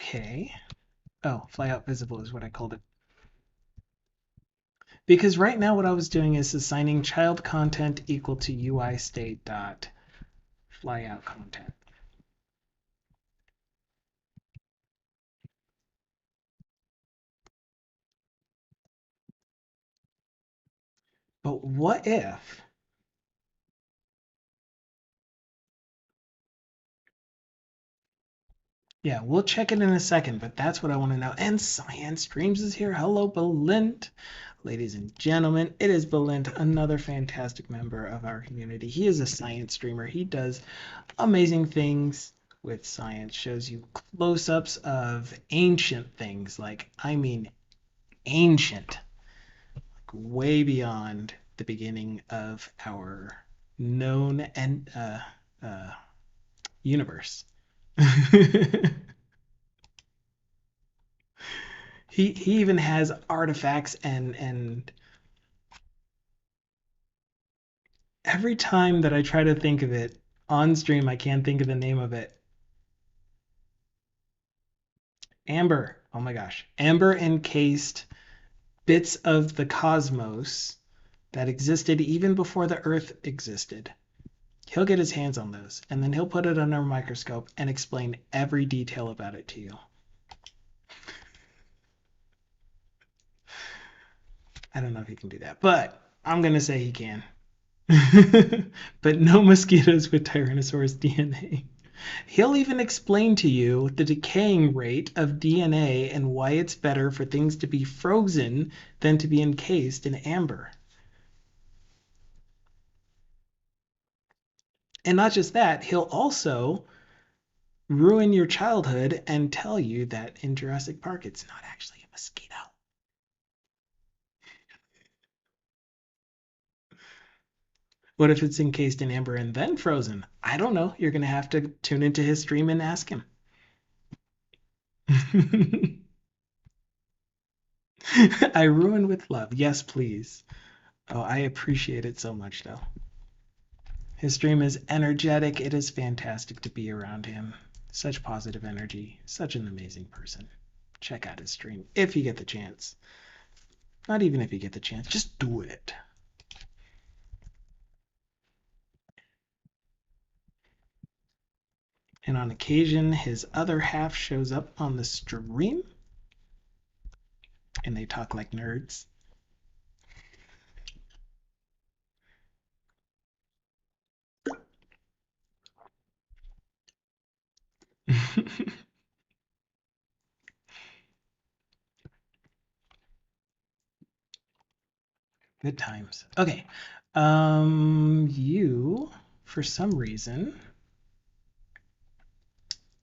Okay. Oh, flyout visible is what I called it. Because right now what I was doing is assigning child content equal to UI state dot flyout content. But what if yeah, we'll check it in a second, but that's what I want to know. And Science Streams is here. Hello, Belint. Ladies and gentlemen, it is Belint, another fantastic member of our community. He is a science streamer. He does amazing things with science, shows you close-ups of ancient things, like, I mean, ancient, like way beyond the beginning of our known and universe. He even has artifacts and every time that I try to think of it on stream, I can't think of the name of it. Amber. Oh my gosh. Amber encased bits of the cosmos that existed even before the Earth existed. He'll get his hands on those, and then he'll put it under a microscope and explain every detail about it to you. I don't know if he can do that, but I'm going to say he can. But no mosquitoes with Tyrannosaurus DNA. He'll even explain to you the decaying rate of DNA and why it's better for things to be frozen than to be encased in amber. And not just that, he'll also ruin your childhood and tell you that in Jurassic Park it's not actually a mosquito. What if it's encased in amber and then frozen? I don't know. You're going to have to tune into his stream and ask him. I ruin with love. Yes, please. Oh, I appreciate it so much, though. His stream is energetic. It is fantastic to be around him. Such positive energy. Such an amazing person. Check out his stream if you get the chance. Not even if you get the chance, just do it. And on occasion, his other half shows up on the stream and they talk like nerds. Good times. Okay. You, for some reason,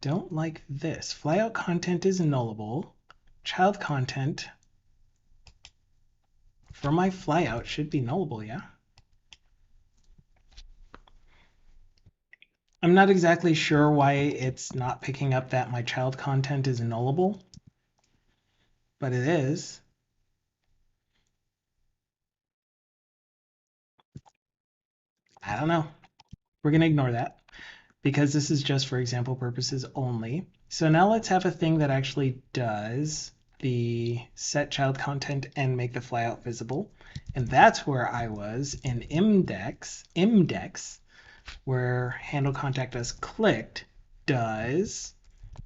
don't like this. Flyout content is nullable. Child content for my flyout should be nullable, yeah? I'm not exactly sure why it's not picking up that my child content is nullable, but it is. I don't know. We're going to ignore that because this is just for example purposes only. So now let's have a thing that actually does the set child content and make the flyout visible. And that's where I was in index, where handle contact as clicked does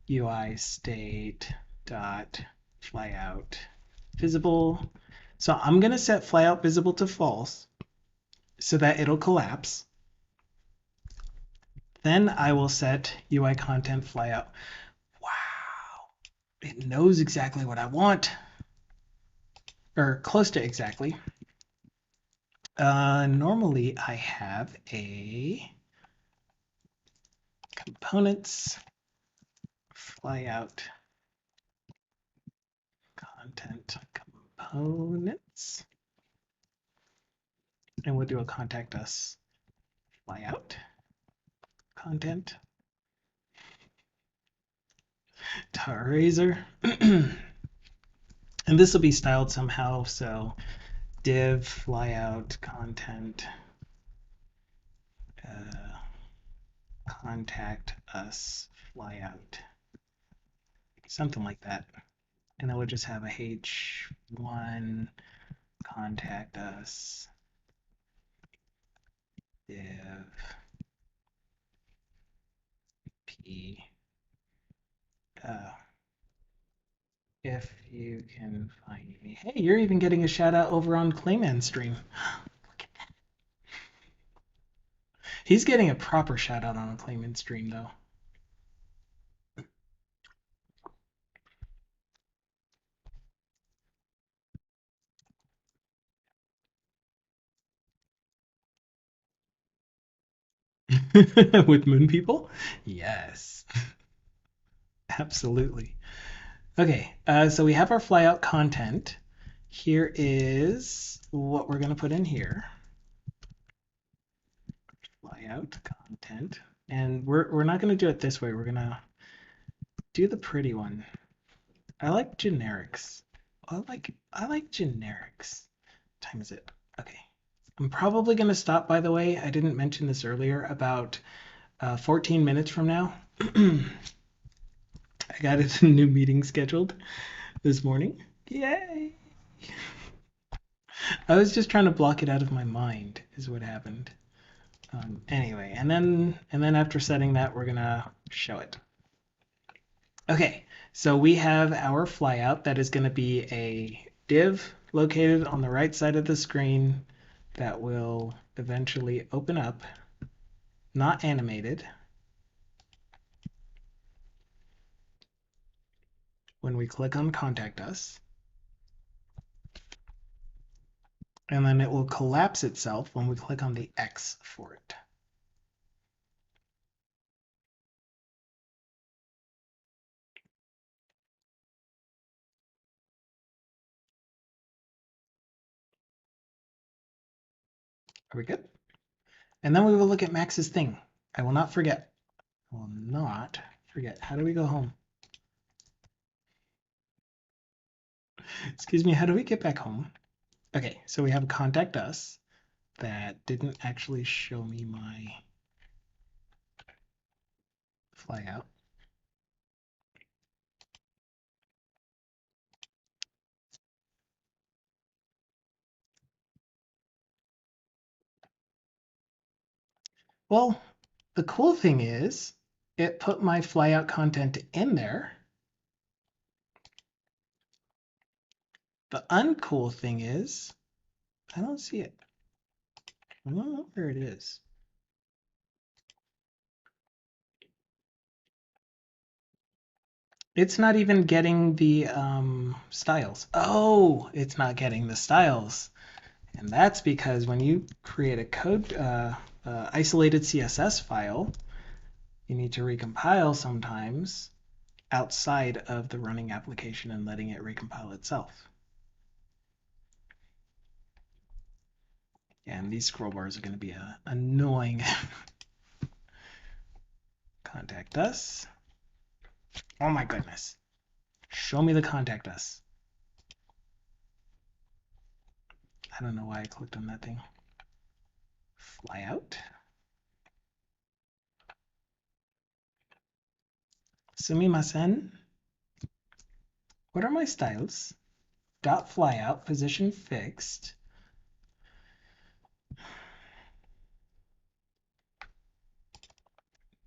UI state dot flyout visible. So I'm going to set flyout visible to false so that it'll collapse. Then I will set UI content flyout. Wow, it knows exactly what I want, or close to exactly. Normally I have a components flyout content components, and we'll do a contact us Flyout content. Tar razor. And this will be styled somehow, so div flyout content contact us flyout, something like that. And then we'll just have a h1 contact us div p if you can find me. Hey, you're even getting a shout out over on Clayman's stream. Look at that. He's getting a proper shout out on a Clayman stream though. With moon people? Yes. Absolutely. Okay, so we have our flyout content. Here is what we're going to put in here. Flyout content. And we're not going to do it this way. We're going to do the pretty one. I like generics. I like generics. What time is it? Okay. I'm probably going to stop, by the way. I didn't mention this earlier, about 14 minutes from now. I got a new meeting scheduled this morning. Yay! I was just trying to block it out of my mind, is what happened. Anyway, and then after setting that, we're gonna show it. Okay, so we have our flyout that is going to be a div located on the right side of the screen that will eventually open up, not animated, when we click on Contact Us. And then it will collapse itself when we click on the X for it. Are we good? And then we will look at Max's thing. I will not forget. I will not forget. How do we go home? Excuse me, how do we get back home? Okay, so we have Contact Us. That didn't actually show me my flyout. Well, the cool thing is it put my flyout content in there. The uncool thing is I don't see it. I don't know where it is. It's not even getting the styles. Oh, it's not getting the styles. And that's because when you create a code isolated CSS file, you need to recompile sometimes outside of the running application and letting it recompile itself. And these scroll bars are going to be annoying. Contact us. Oh my goodness. Show me the contact us. I don't know why I clicked on that thing. Flyout. Sumimasen. What are my styles? Dot flyout, position fixed.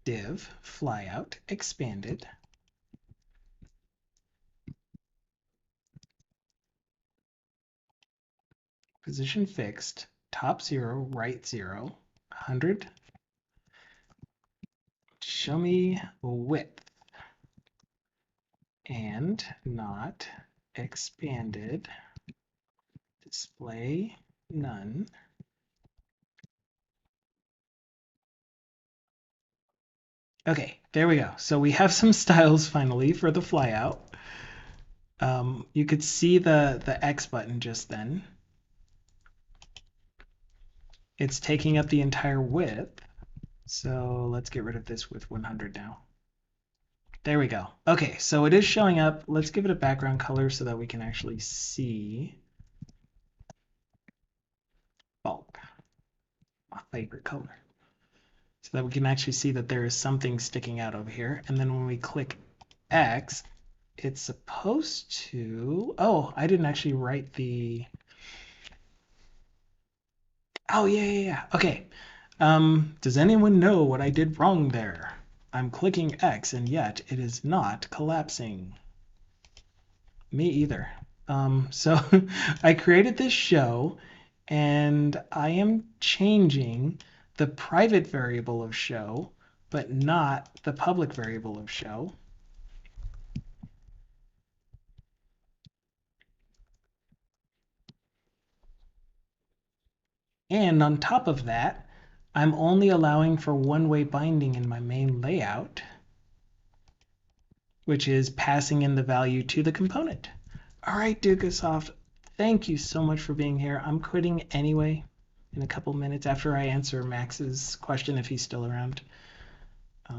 Div, flyout, expanded. Position fixed, top 0, right 0, 100. Show me width. And not expanded. Display none. Okay, there we go. So we have some styles finally for the flyout. You could see the X button just then. It's taking up the entire width. So let's get rid of this with 100 now. There we go. Okay, so it is showing up. Let's give it a background color so that we can actually see bulk, my favorite color. So that we can actually see that there is something sticking out over here. And then when we click X, it's supposed to, oh, I didn't actually write the, oh, yeah. Okay. Does anyone know what I did wrong there? I'm clicking X and yet it is not collapsing. Me either. So I created this show and I am changing the private variable of show, but not the public variable of show. And on top of that, I'm only allowing for one-way binding in my main layout, which is passing in the value to the component. All right, Dukasoft, thank you so much for being here. I'm quitting anyway in a couple minutes after I answer Max's question if he's still around. But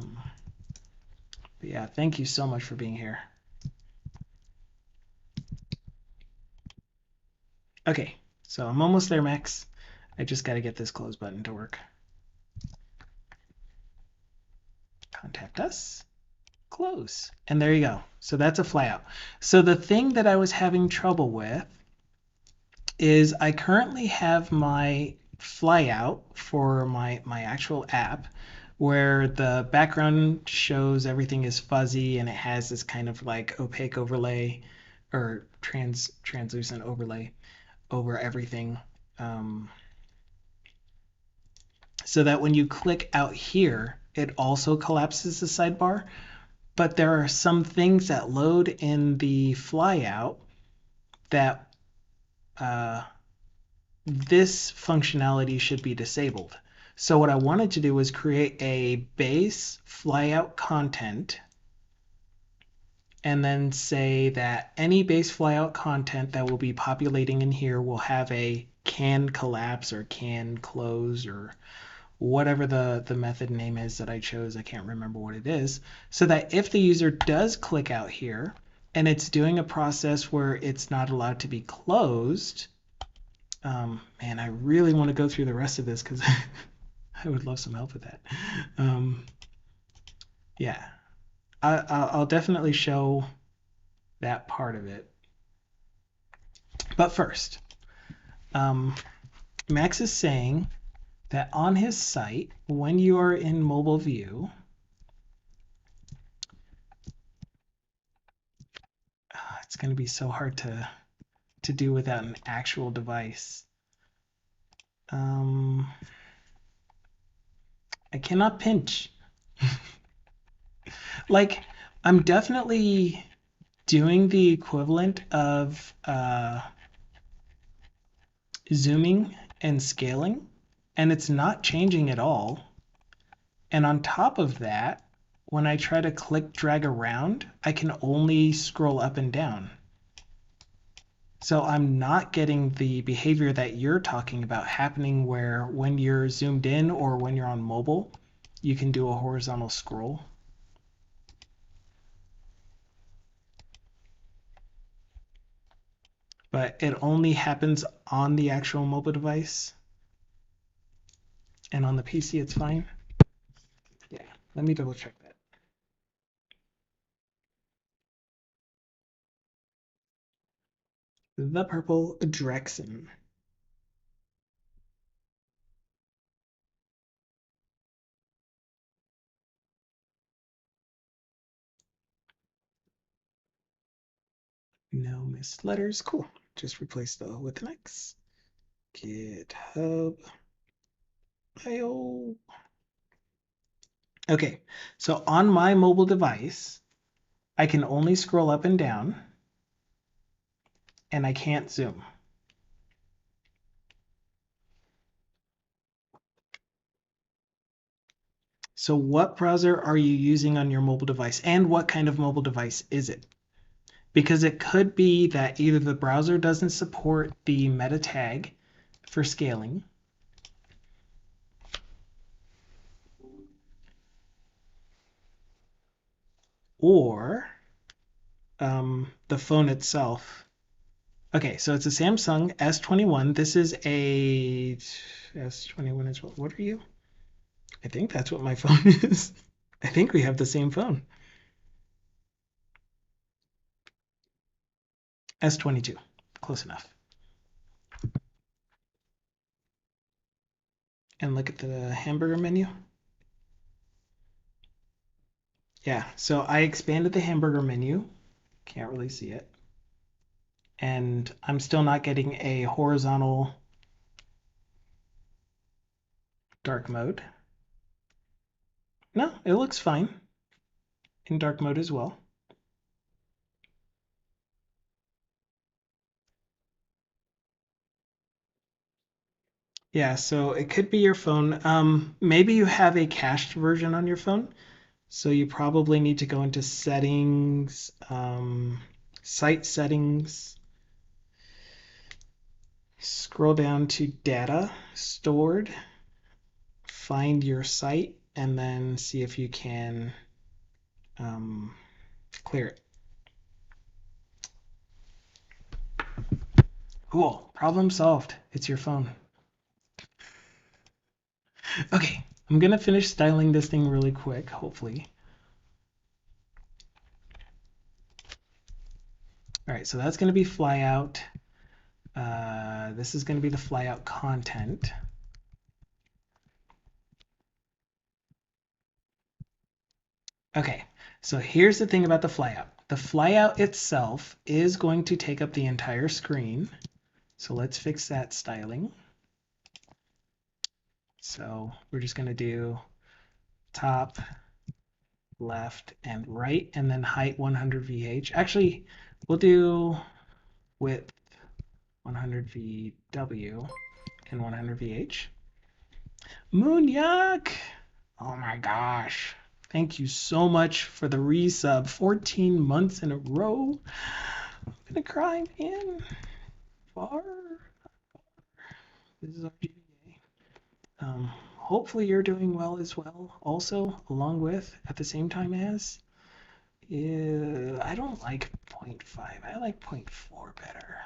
yeah, thank you so much for being here. Okay, so I'm almost there, Max. I just got to get this close button to work. Contact us. Close. And there you go. So that's a flyout. So the thing that I was having trouble with is I currently have my flyout for my actual app where the background shows everything is fuzzy and it has this kind of like opaque overlay or translucent overlay over everything. So that when you click out here, it also collapses the sidebar. But there are some things that load in the flyout that this functionality should be disabled. So what I wanted to do was create a base flyout content and then say that any base flyout content that will be populating in here will have a can collapse or can close or whatever the method name is that I chose. I can't remember what it is. So that if the user does click out here and it's doing a process where it's not allowed to be closed, man, I really want to go through the rest of this because I would love some help with that. Yeah, I'll definitely show that part of it. But first, Max is saying that on his site, when you are in mobile view, it's going to be so hard to do without an actual device. I cannot pinch. Like, I'm definitely doing the equivalent of zooming and scaling, and it's not changing at all. And on top of that, when I try to click drag around, I can only scroll up and down. So I'm not getting the behavior that you're talking about happening where when you're zoomed in or when you're on mobile, you can do a horizontal scroll. But it only happens on the actual mobile device. And on the PC, it's fine. Yeah, let me double check that. The purple Drexen. No missed letters. Cool. Just replace the O with an X. GitHub. IO. Okay, so on my mobile device, I can only scroll up and down, and I can't zoom. So what browser are you using on your mobile device, and what kind of mobile device is it? Because it could be that either the browser doesn't support the meta tag for scaling, or the phone itself. Okay, so it's a Samsung S21. This is a S21 as well. What are you? I think that's what my phone is. I think we have the same phone. S22. Close enough. And look at the hamburger menu. Yeah, so I expanded the hamburger menu. Can't really see it. And I'm still not getting a horizontal dark mode. No, it looks fine in dark mode as well. Yeah, so it could be your phone. Maybe you have a cached version on your phone. So you probably need to go into settings, site settings, scroll down to data stored, find your site, and then see if you can clear it. Cool, problem solved. It's your phone. Okay, I'm gonna finish styling this thing really quick, hopefully. All right, so that's gonna be Flyout. This is gonna be the Flyout content. Okay, so here's the thing about the flyout. The flyout itself is going to take up the entire screen. So let's fix that styling. So we're just going to do top, left, and right, and then height 100 VH. Actually, we'll do width 100 VW and 100 VH. Moonyak! Oh my gosh. Thank you so much for the resub. 14 months in a row. I'm gonna cry, man. Far. This is our GBA. Hopefully you're doing well as well. Also, along with, at the same time as. I don't like 0.5. I like 0.4 better.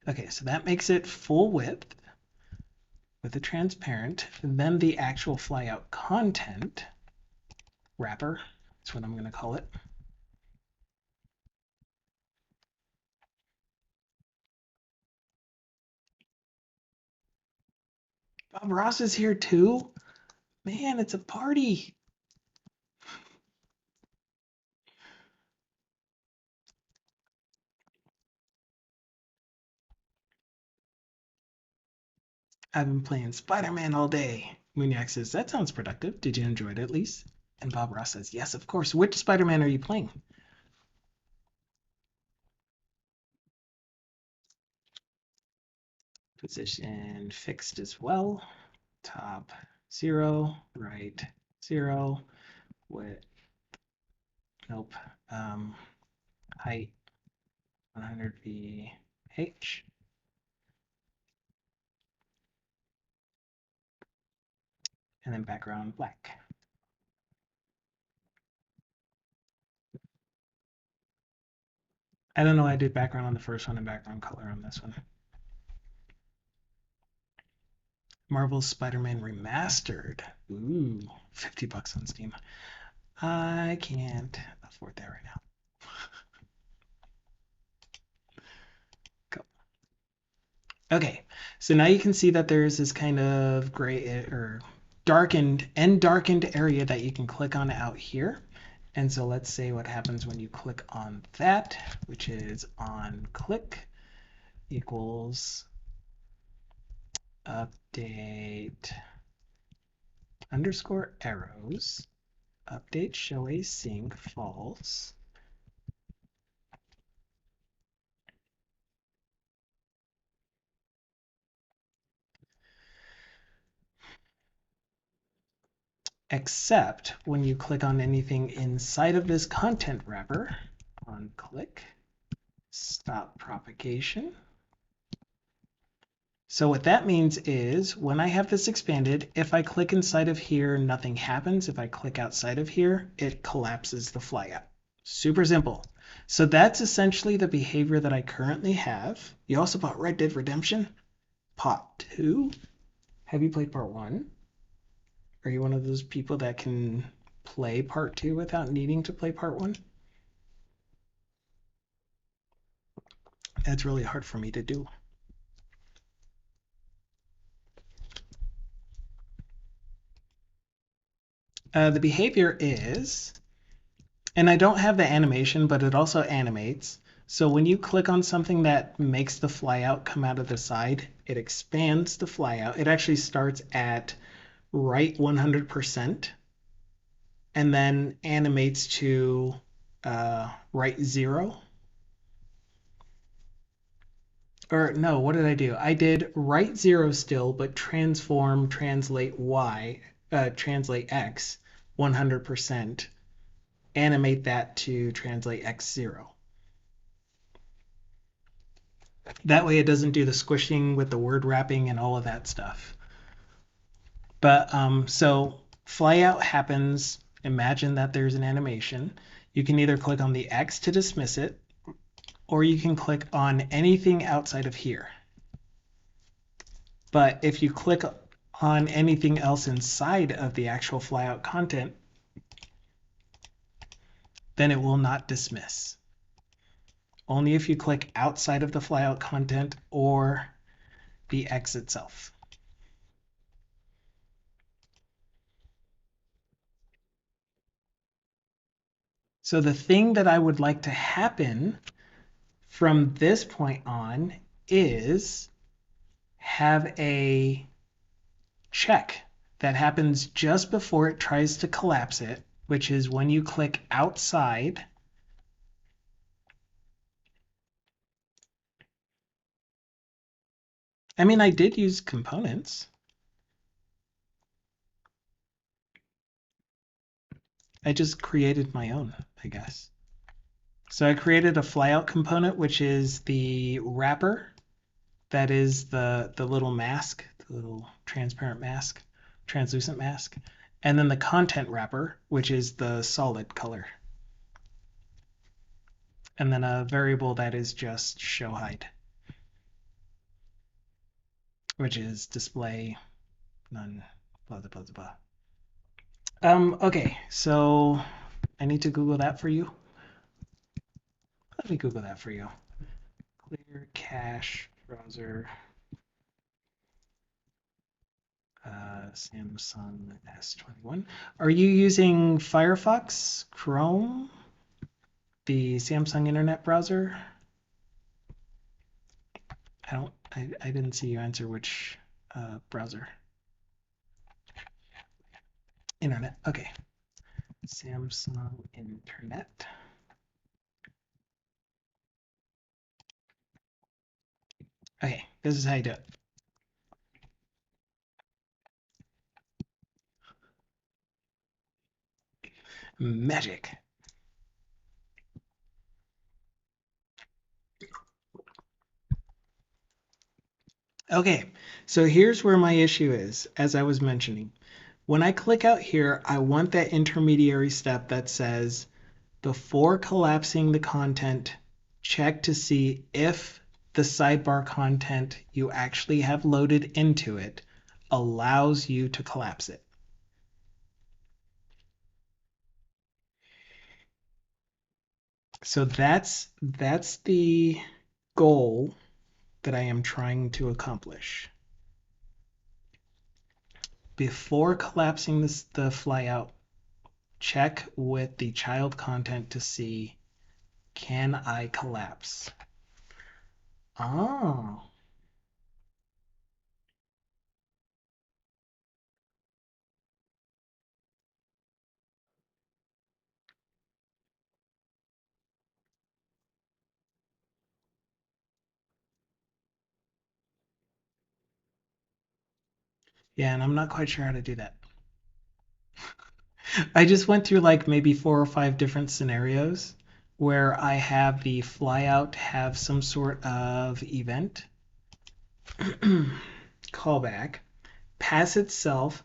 Okay, so that makes it full width with the transparent. And then the actual flyout content wrapper. That's what I'm going to call it. Bob Ross is here too. Man, it's a party. I've been playing Spider-Man all day. Moonyak says, that sounds productive. Did you enjoy it at least? And Bob Ross says, yes, of course. Which Spider-Man are you playing? Position fixed as well. Top 0, right 0, width, nope. Height 100 VH. And then background black. I don't know, I did background on the first one and background color on this one. Marvel's Spider-Man Remastered. Ooh, $50 on Steam. I can't afford that right now. Go. Okay, so now you can see that there's this kind of gray or darkened area that you can click on out here. And so let's say what happens when you click on that, which is on click equals update underscore arrows, update show async false. Except when you click on anything inside of this content wrapper, on click, stop propagation, So what that means is when I have this expanded, if I click inside of here, nothing happens. If I click outside of here, it collapses the flyout. Super simple. So that's essentially the behavior that I currently have. You also bought Red Dead Redemption? Part 2? Have you played Part 1? Are you one of those people that can play Part 2 without needing to play Part 1? That's really hard for me to do. The behavior is, and I don't have the animation, but it also animates. So when you click on something that makes the flyout come out of the side, it expands the flyout. It actually starts at right 100% and then animates to right 0. Or no, what did I do? I did right 0 still, but transform, translate Y, translate X 100%, animate that to translate X 0. That way it doesn't do the squishing with the word wrapping and all of that stuff. But so flyout happens. Imagine that there's an animation. You can either click on the X to dismiss it, or you can click on anything outside of here. But if you click on anything else inside of the actual flyout content, then it will not dismiss. Only if you click outside of the flyout content or the X itself. So the thing that I would like to happen from this point on is have a check that happens just before it tries to collapse it, which is when you click outside. I mean, I did use components. I just created my own, I guess. So I created a flyout component, which is the wrapper. That is the little mask, the little transparent mask, translucent mask. And then the content wrapper, which is the solid color. And then a variable that is just show height, which is display none, blah, blah, blah, blah. Okay, so I need to Google that for you. Let me Google that for you. Clear cache browser, Samsung S21. Are you using Firefox, Chrome, the Samsung Internet browser? I didn't see you answer which browser. Internet, okay. Samsung Internet. Okay, this is how you do it. Magic. Okay, so here's where my issue is, as I was mentioning. When I click out here, I want that intermediary step that says, before collapsing the content, check to see if the sidebar content you actually have loaded into it allows you to collapse it. So that's the goal that I am trying to accomplish. Before collapsing the flyout, check with the child content to see, can I collapse? Oh. Yeah, and I'm not quite sure how to do that. I just went through like maybe 4 or 5 different scenarios where I have the flyout have some sort of event. callback, pass itself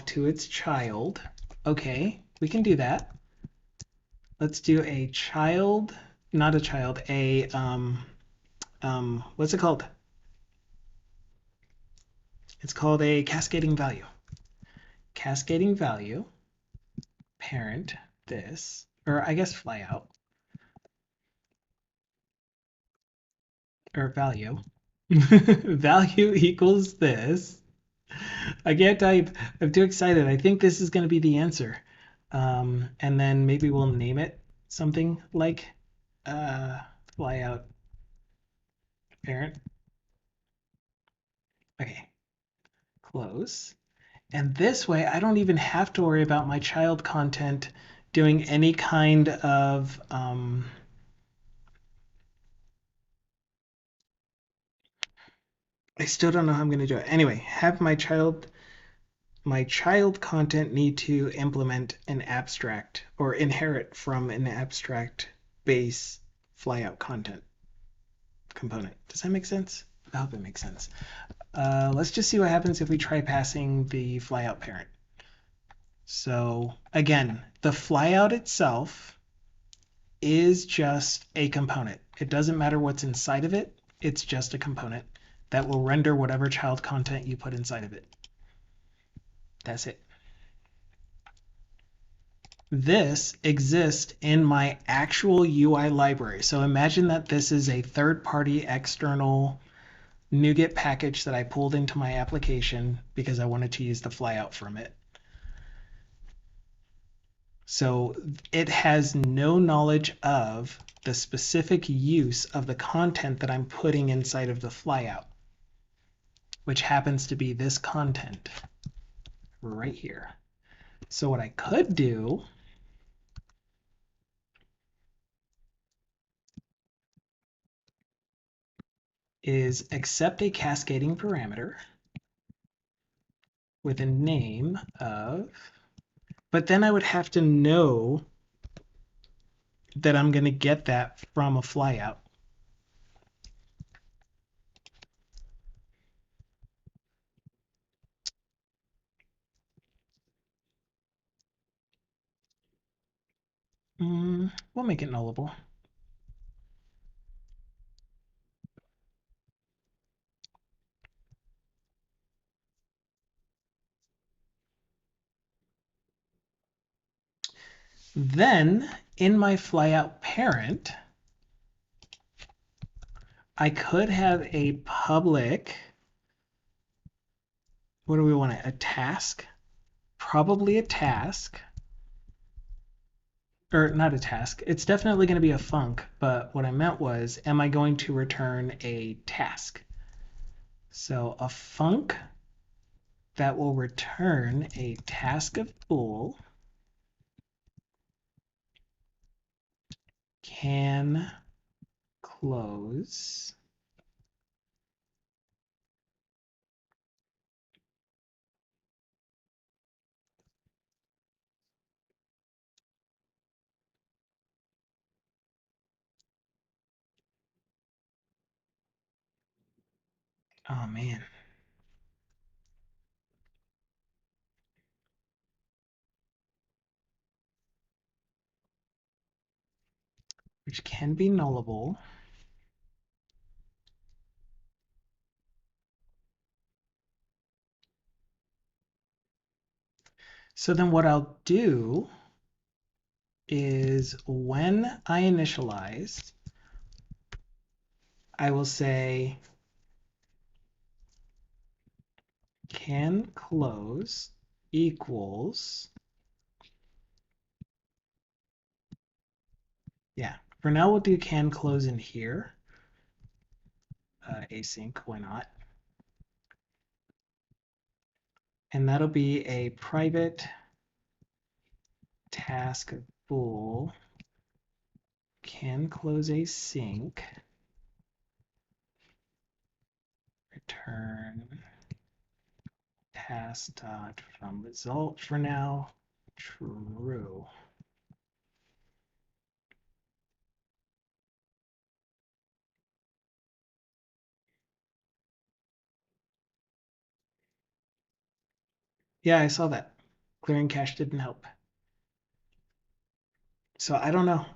to its child. Okay, we can do that. Let's do a child, not a child, a what's it called? It's called a cascading value. Cascading value, parent, this, or I guess flyout, or value. Value equals this. I can't type. I'm too excited. I think this is going to be the answer. And then maybe we'll name it something like flyout parent. Okay, close. And this way, I don't even have to worry about my child content doing any kind of I still don't know how I'm going to do it. Anyway, have my child content need to implement an abstract or inherit from an abstract base flyout content component. Does that make sense? I hope it makes sense. Let's just see what happens if we try passing the flyout parent. So again, the flyout itself is just a component. It doesn't matter what's inside of it. It's just a component that will render whatever child content you put inside of it. That's it. This exists in my actual UI library. So imagine that this is a third-party external NuGet package that I pulled into my application because I wanted to use the flyout from it. So it has no knowledge of the specific use of the content that I'm putting inside of the flyout, which happens to be this content right here. So what I could do is accept a cascading parameter with a name of, but then I would have to know that I'm going to get that from a flyout. We'll make it nullable. Then in my flyout parent, I could have a public, what do we want it? A task? Probably a task. Or not a task. It's definitely going to be a func, but what I meant was, am I going to return a task? So a func that will return a task of bool can close oh man, which can be nullable. So then what I'll do is when I initialize, I will say can close equals, yeah, for now we'll do can close in here. Async, why not? And that'll be a private task bool can close async return task dot from result for now true. Yeah, I saw that. Clearing cache didn't help. So I don't know.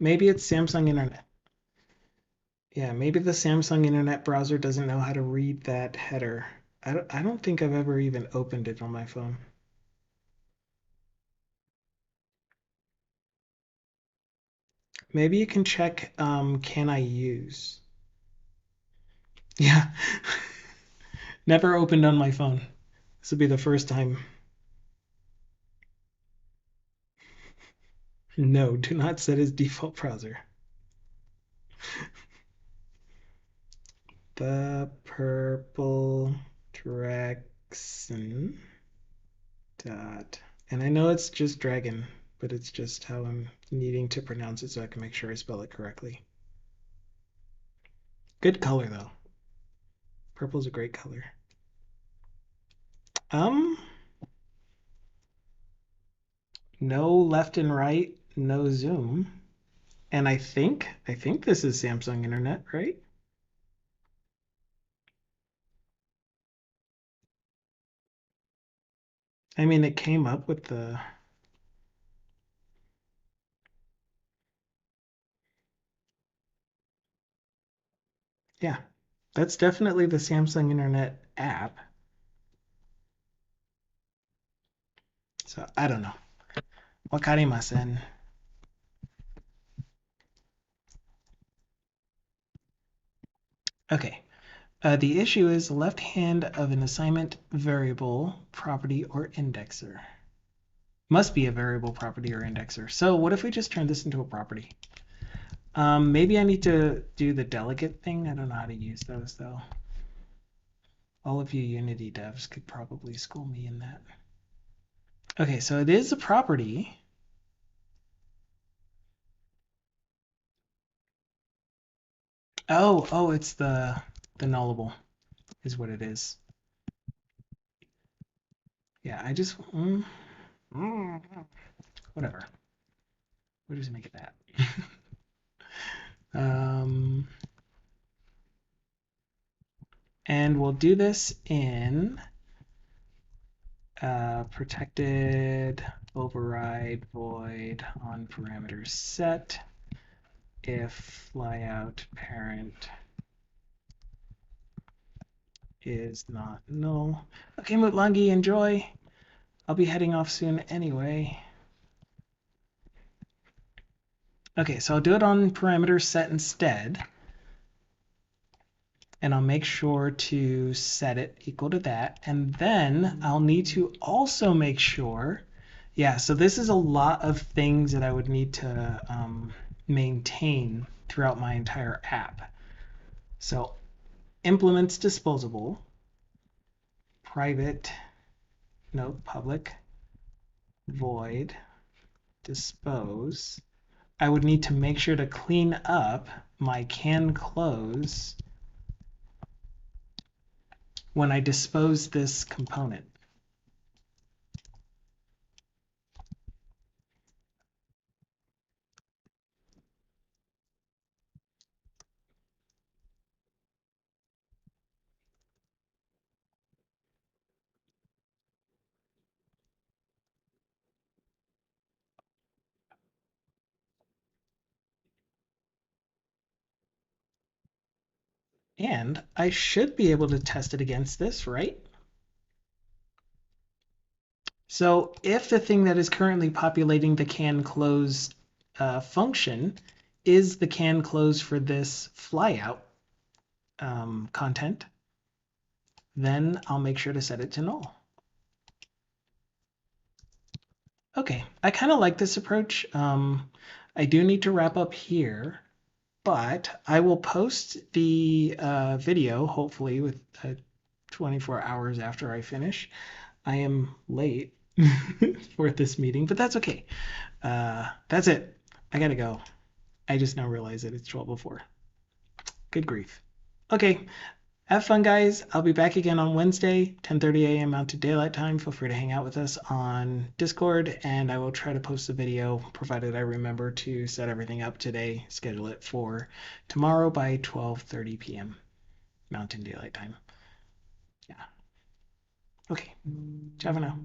Maybe it's Samsung Internet. Yeah, maybe the Samsung Internet browser doesn't know how to read that header. I don't think I've ever even opened it on my phone. Maybe you can check, can I use? Yeah. Never opened on my phone. This will be the first time. No, do not set as default browser. The purple Drexen dot. And I know it's just dragon, but it's just how I'm needing to pronounce it so I can make sure I spell it correctly. Good color though. Purple's a great color. Um, no left and right, no zoom. And I think this is Samsung Internet, right? I mean, it came up with the yeah. That's definitely the Samsung Internet app. So I don't know. Wakarimasen. Okay. The issue is left hand of an assignment variable, property, or indexer. Must be a variable, property, or indexer. So what if we just turn this into a property? Maybe I need to do the delegate thing. I don't know how to use those though. All of you Unity devs could probably school me in that. Okay, so it is a property. Oh, it's the nullable is what it is. Yeah, I just whatever. We'll just make it that. And we'll do this in protected override void on parameter set if flyout parent is not null. Okay, Mutlangi, enjoy. I'll be heading off soon anyway. Okay, so I'll do it on parameter set instead. And I'll make sure to set it equal to that. And then I'll need to also make sure, yeah, so this is a lot of things that I would need to maintain throughout my entire app. So implements disposable, private, no, public, void, dispose. I would need to make sure to clean up my can close when I dispose this component. And I should be able to test it against this, right? So if the thing that is currently populating the can close function is the can close for this flyout content, then I'll make sure to set it to null. Okay, I kind of like this approach. I do need to wrap up here, but I will post the video, hopefully with 24 hours after I finish. I am late for this meeting, but that's okay. That's it. I gotta go. I just now realized that it's 12:04. Good grief. Okay, have fun, guys. I'll be back again on Wednesday, 10:30 a.m. Mountain Daylight Time. Feel free to hang out with us on Discord, and I will try to post the video, provided I remember to set everything up today, schedule it for tomorrow by 12:30 p.m. Mountain Daylight Time. Yeah. Okay, ciao for now.